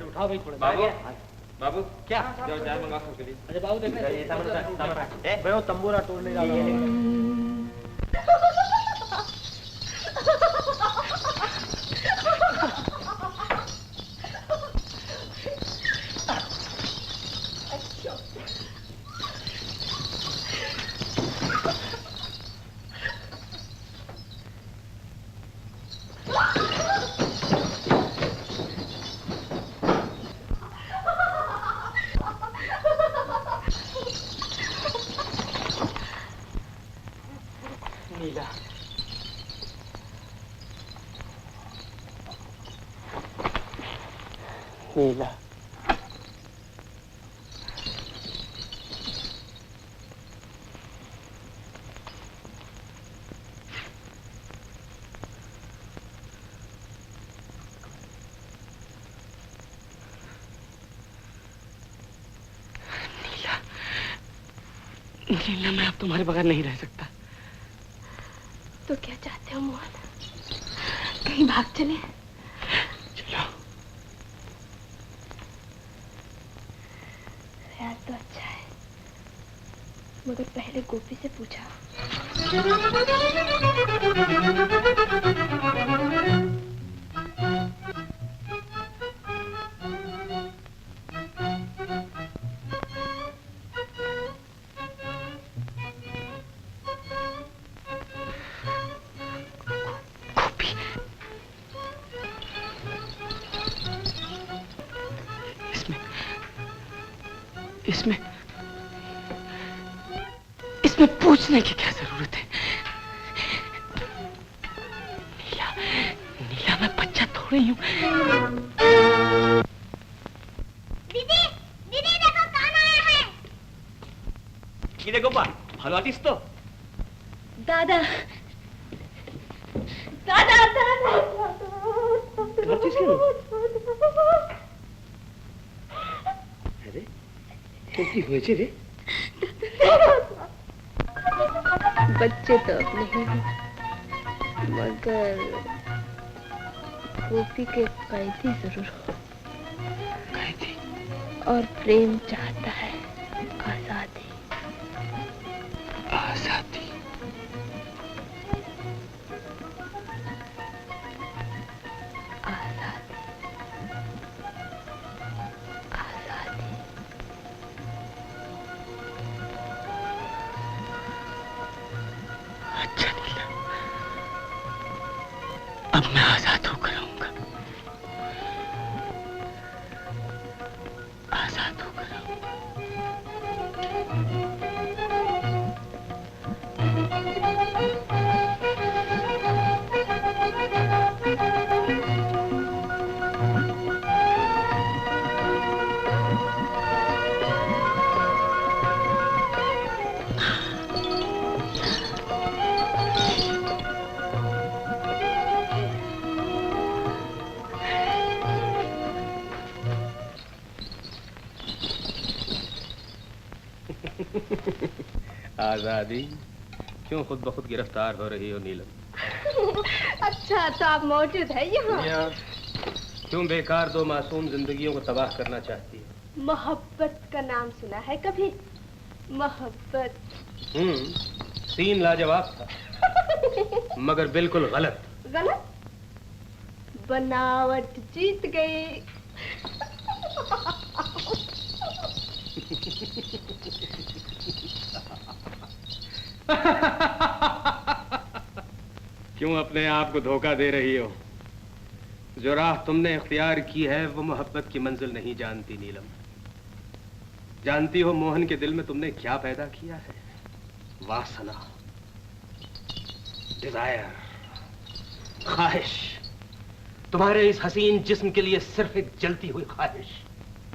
उठाओ भाई थोड़ा। बाबू क्या जाओ चाय मंगा के लिए। अरे बाबू देख भाई वो तंबूरा तोड़ने जा रहा हूँ। नीला, नीला, नीला, मैं अब तुम्हारे बगैर नहीं रह सकता। तो क्या चाहते हो मोहन? कहीं भाग चले? चलो। ख्याल तो अच्छा है, मगर पहले गोपी से पूछा। इसमें पूछने की क्या जरूरत है? नीला, नीला, मैं बच्चा थोड़ी हूँ। दीदी, दीदी देखो कौन आया है? ये देखो बा, भालो आर्टिस्ट तो। दादा, दादा, दादा, अरे কি হয়েছে রে? बच्चे तो अब नहीं हैं, मगर गोपी के कैदी जरूर हो। कैदी? और प्रेम चाहता है आजादी। आजादी? आजादी, आजादी। अच्छा नीला, अब मैं आजाद होकर रहूंगा, आजाद होकर रहूंगा। आजादी? क्यों खुद ब खुद गिरफ्तार हो रही हो नीलम? अच्छा तो आप मौजूद है यहाँ? क्यों बेकार दो मासूम जिंदगियों को तबाह करना चाहती है? मोहब्बत का नाम सुना है कभी? मोहब्बत। सीन लाजवाब था, मगर बिल्कुल गलत। गलत? बनावट जीत गई। क्यों अपने आप को धोखा दे रही हो? जो राह तुमने इख्तियार की है वो मोहब्बत की मंजिल नहीं जानती नीलम। जानती हो मोहन के दिल में तुमने क्या पैदा किया है? वासना, डिजायर, ख्वाहिश। तुम्हारे इस हसीन जिस्म के लिए सिर्फ एक जलती हुई ख्वाहिश,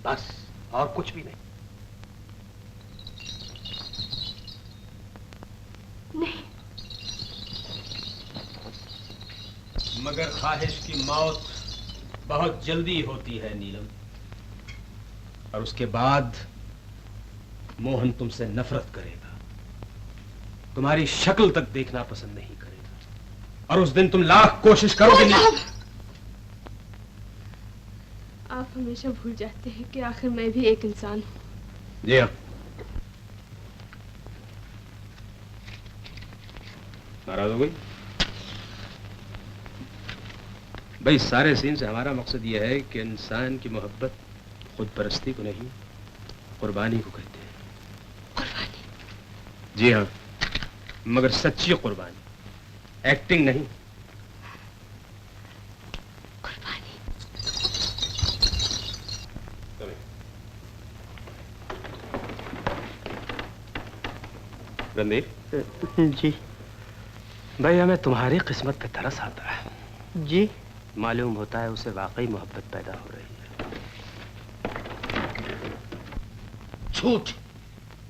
बस, और कुछ भी नहीं। नहीं। मगर ख्वाहिश की मौत बहुत जल्दी होती है नीलम। और उसके बाद मोहन तुमसे नफरत करेगा, तुम्हारी शक्ल तक देखना पसंद नहीं करेगा, और उस दिन तुम लाख कोशिश करोगे नहीं। आप हमेशा भूल जाते हैं कि आखिर मैं भी एक इंसान हूँ। जी हाँ। नाराज हो गई? भाई सारे सीन से हमारा मकसद यह है कि इंसान की मोहब्बत खुद परस्ती को नहीं, कुर्बानी को कहते हैं। कुर्बानी? जी हाँ, मगर सच्ची कुर्बानी, एक्टिंग नहीं। कुर्बानी। रणधीर जी भाई, हमें तुम्हारी किस्मत पे तरस आता है। जी मालूम होता है उसे वाकई मोहब्बत पैदा हो रही है। झूठ,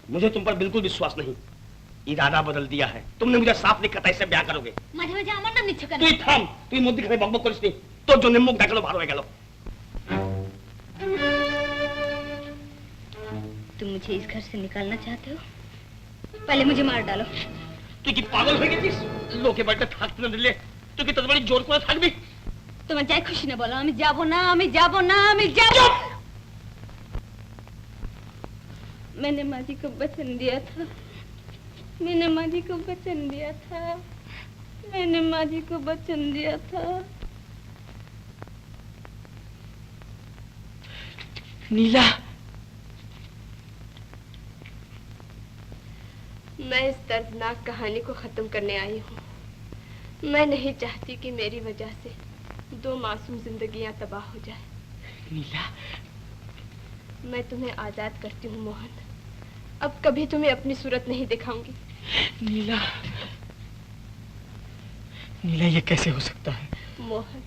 मुझे तुम पर बिल्कुल विश्वास नहीं। इरादा बदल दिया है, तुमने मुझे साफ लिखा था इससे ब्याह करोगे। माझे माझे आम्हाला निश्चय कर। তুই থাম, তুই মধ্যে খানে বকবক করিস নি, তোর জন্য মুখ দেখানো ভালো হয়ে গেল। तुम मुझे इस घर से निकालना चाहते हो? पहले मुझे मार डालो। তুই কি পাগল হয়ে গেছিস? লোকে বাড়িতে থাকতে না দিলে তুই কি তোর বাড়ি জোর করে থাকবি? तुम्हें जाए खुशी ने बोलो, हमें जाबो ना, हमें जाबो ना, हमें जाबो। मैंने माँ जी को वचन दिया था, मैंने माँ जी को वचन दिया था, मैंने माँ जी को वचन दिया था। नीला, मैं इस दर्दनाक कहानी को खत्म करने आई हूँ। मैं नहीं चाहती कि मेरी वजह से 2 मासूम जिंदगियां तबाह हो जाए। नीला, मैं तुम्हें आजाद करती हूँ मोहन। अब कभी तुम्हें अपनी सूरत नहीं दिखाऊंगी। नीला, नीला ये कैसे हो सकता है? मोहन,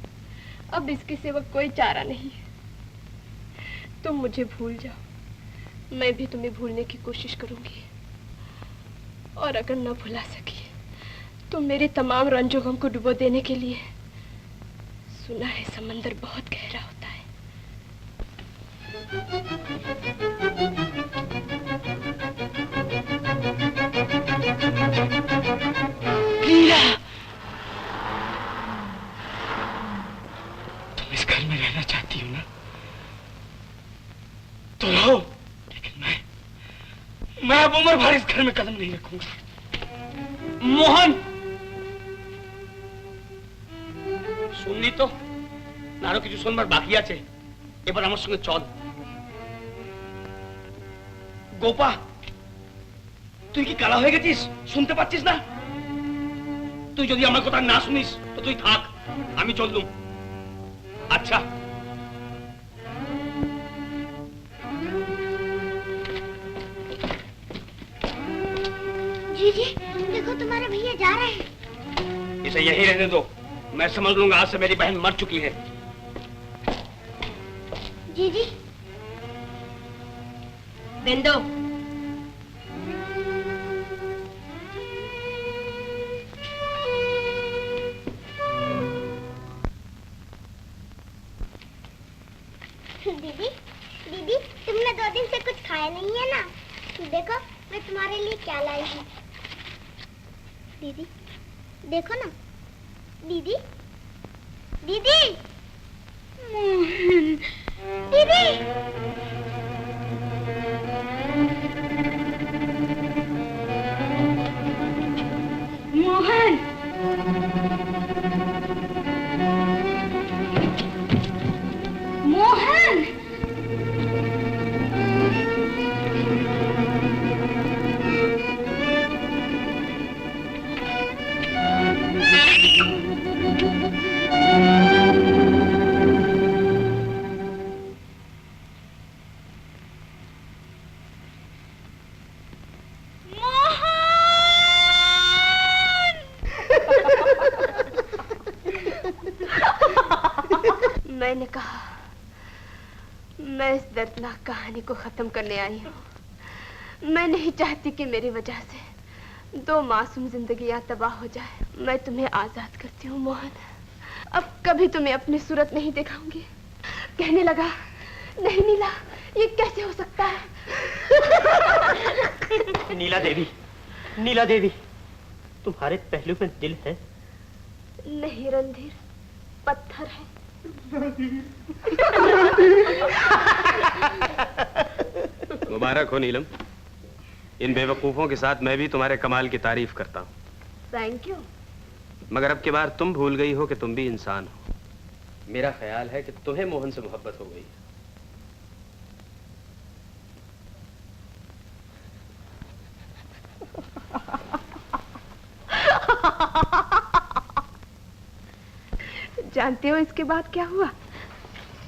अब इसके सिवा कोई चारा नहीं है। तुम मुझे भूल जाओ, मैं भी तुम्हें भूलने की कोशिश करूंगी। और अगर न भुला सकी तो मेरे तमाम रंजो गम को डुबो देने के लिए, सुना है समंदर बहुत गहरा होता है। नीला, तुम इस घर में रहना चाहती हो ना? तो रहो, लेकिन मैं अब उम्र भर इस घर में कदम नहीं रखूंगा। मोहन, শুনলি তো, আরো কিছু শুনবার বাকি আছে। এবার আমার সঙ্গে চল। গোপা, তুই কি কালা হয়ে গেছিস? শুনতে পাচ্ছিস না? তুই যদি আমার কথা না শুনিস তো তুই থাক, আমি চললুম। আচ্ছা। जी जी, देखो तुम्हारे भैया जा रहे हैं। इसे यही रहने दो, मैं समझ लूंगा आज से मेरी बहन मर चुकी है। जी जी। बिंदु, दीदी, दीदी, तुमने 2 दिन से कुछ खाया नहीं है ना? देखो मैं तुम्हारे लिए क्या लाई हूँ। दीदी, देखो ना। दीदी, दीदी, मोहन, दीदी। मोहन, मोहन, मैंने कहा, मैं इस दर्दनाक कहानी को खत्म करने आई हूँ। मैं नहीं चाहती कि मेरी वजह से 2 मासूम जिंदगियां तबाह हो जाए। मैं तुम्हें आजाद करती हूँ मोहन। अब कभी तुम्हें अपनी सूरत नहीं दिखाऊंगी। कहने लगा, नहीं नीला, ये कैसे हो सकता है? नीला देवी, नीला देवी, तुम्हारे पहलू में दिल है? नहीं रणधीर, पत्थर है। मुबारक हो नीलम। इन बेवकूफों के साथ मैं भी तुम्हारे कमाल की तारीफ करता हूँ। Thank you. मगर अब की बार तुम भूल गई हो कि तुम भी इंसान हो। मेरा ख्याल है कि तुम्हें मोहन से मोहब्बत हो गई है। जानते हो इसके बाद क्या हुआ?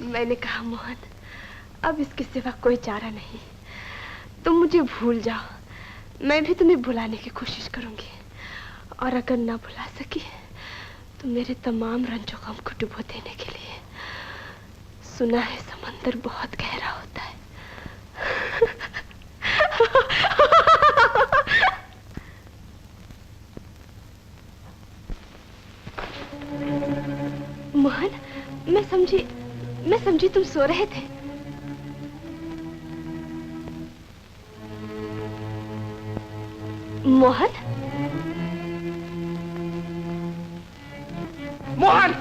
मैंने कहा मोहन, अब इसके सिवा कोई चारा नहीं। तुम मुझे भूल जाओ, मैं भी तुम्हें भुलाने की कोशिश करूंगी। और अगर ना भुला सकी तो मेरे तमाम रंजो गम को डुबो देने के लिए, सुना है समंदर बहुत गहरा होता है। मोहन, मैं समझी तुम सो रहे थे। मोहन, मोहन!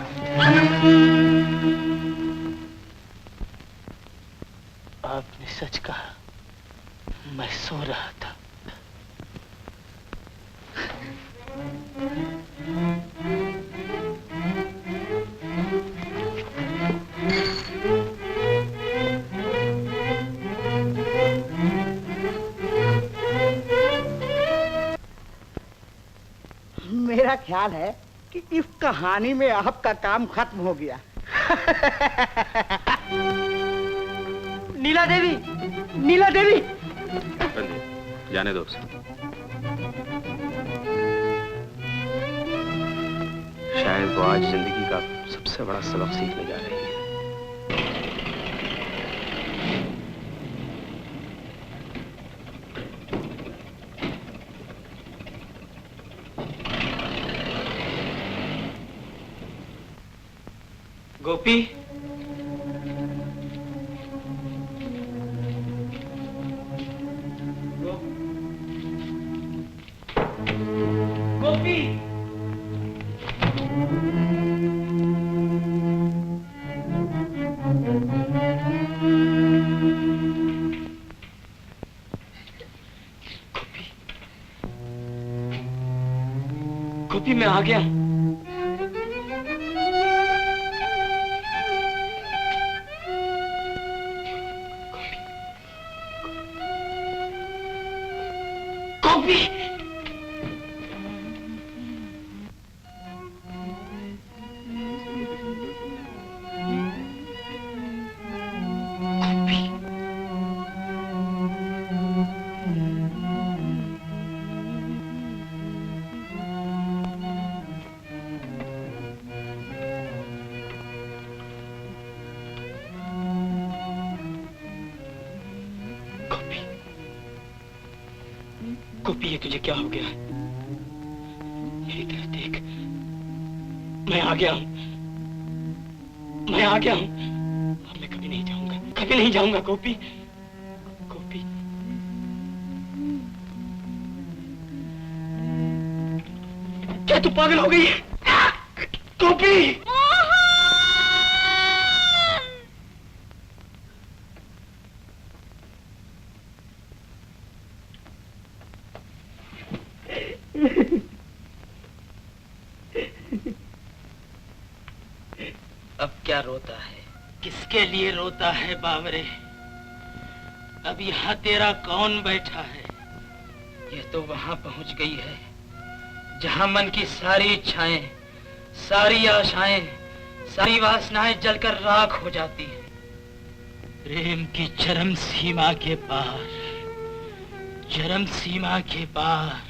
आपने सच कहा, मैं सो रहा था। मेरा ख्याल है कि इस कहानी में आपका काम खत्म हो गया। नीला देवी, नीला देवी! जाने दो उसे। शायद वो आज जिंदगी का सबसे बड़ा सबक सीखने जा रही है। गोपी, गोपी, गोपी, मैं आ गया। गोपी, ये तुझे क्या हो गया? मेरी तरफ देख, मैं आ गया हूं, मैं आ गया हूं। अब मैं कभी नहीं जाऊंगा, कभी नहीं जाऊंगा गोपी, गोपी। क्या तू पागल हो गई है? गोपी! अब क्या रोता है? किसके लिए रोता है बावरे? अब यहाँ तेरा कौन बैठा है? ये तो वहां पहुंच गई है जहां मन की सारी इच्छाएं, सारी आशाएं, सारी वासनाएं जलकर राख हो जाती हैं। प्रेम की चरम सीमा के पार, चरम सीमा के पार।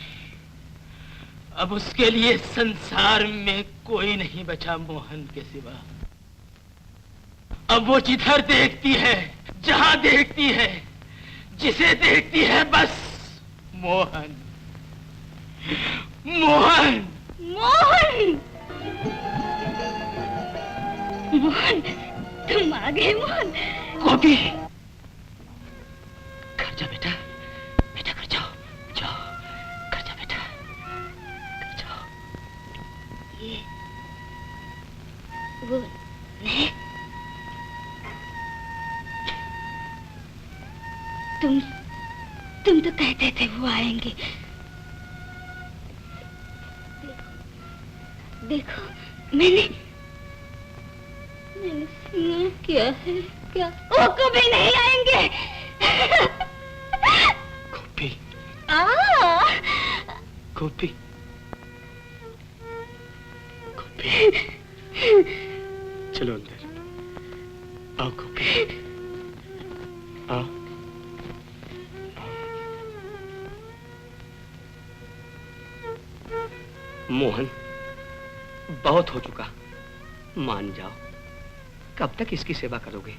अब उसके लिए संसार में कोई नहीं बचा मोहन के सिवा। अब वो जिधर देखती है, जहां देखती है, जिसे देखती है, बस मोहन, मोहन, मोहन! मोहन, तुम आ गए मोहन। गोपी, तुम तो कहते थे वो आएंगे। देखो मैंने सुना क्या है, क्या वो कभी नहीं आएंगे। गोपी, गोपी, गोपी, चलो अंदर आओ। गोपी आओ। मोहन, बहुत हो चुका, मान जाओ। कब तक इसकी सेवा करोगे?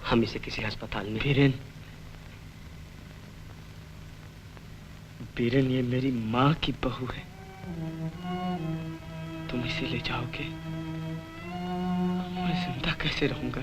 हम इसे किसी अस्पताल में। बीरन, ये मेरी माँ की बहू है। तुम इसे ले जाओगे, मैं जिंदा कैसे रहूंगा?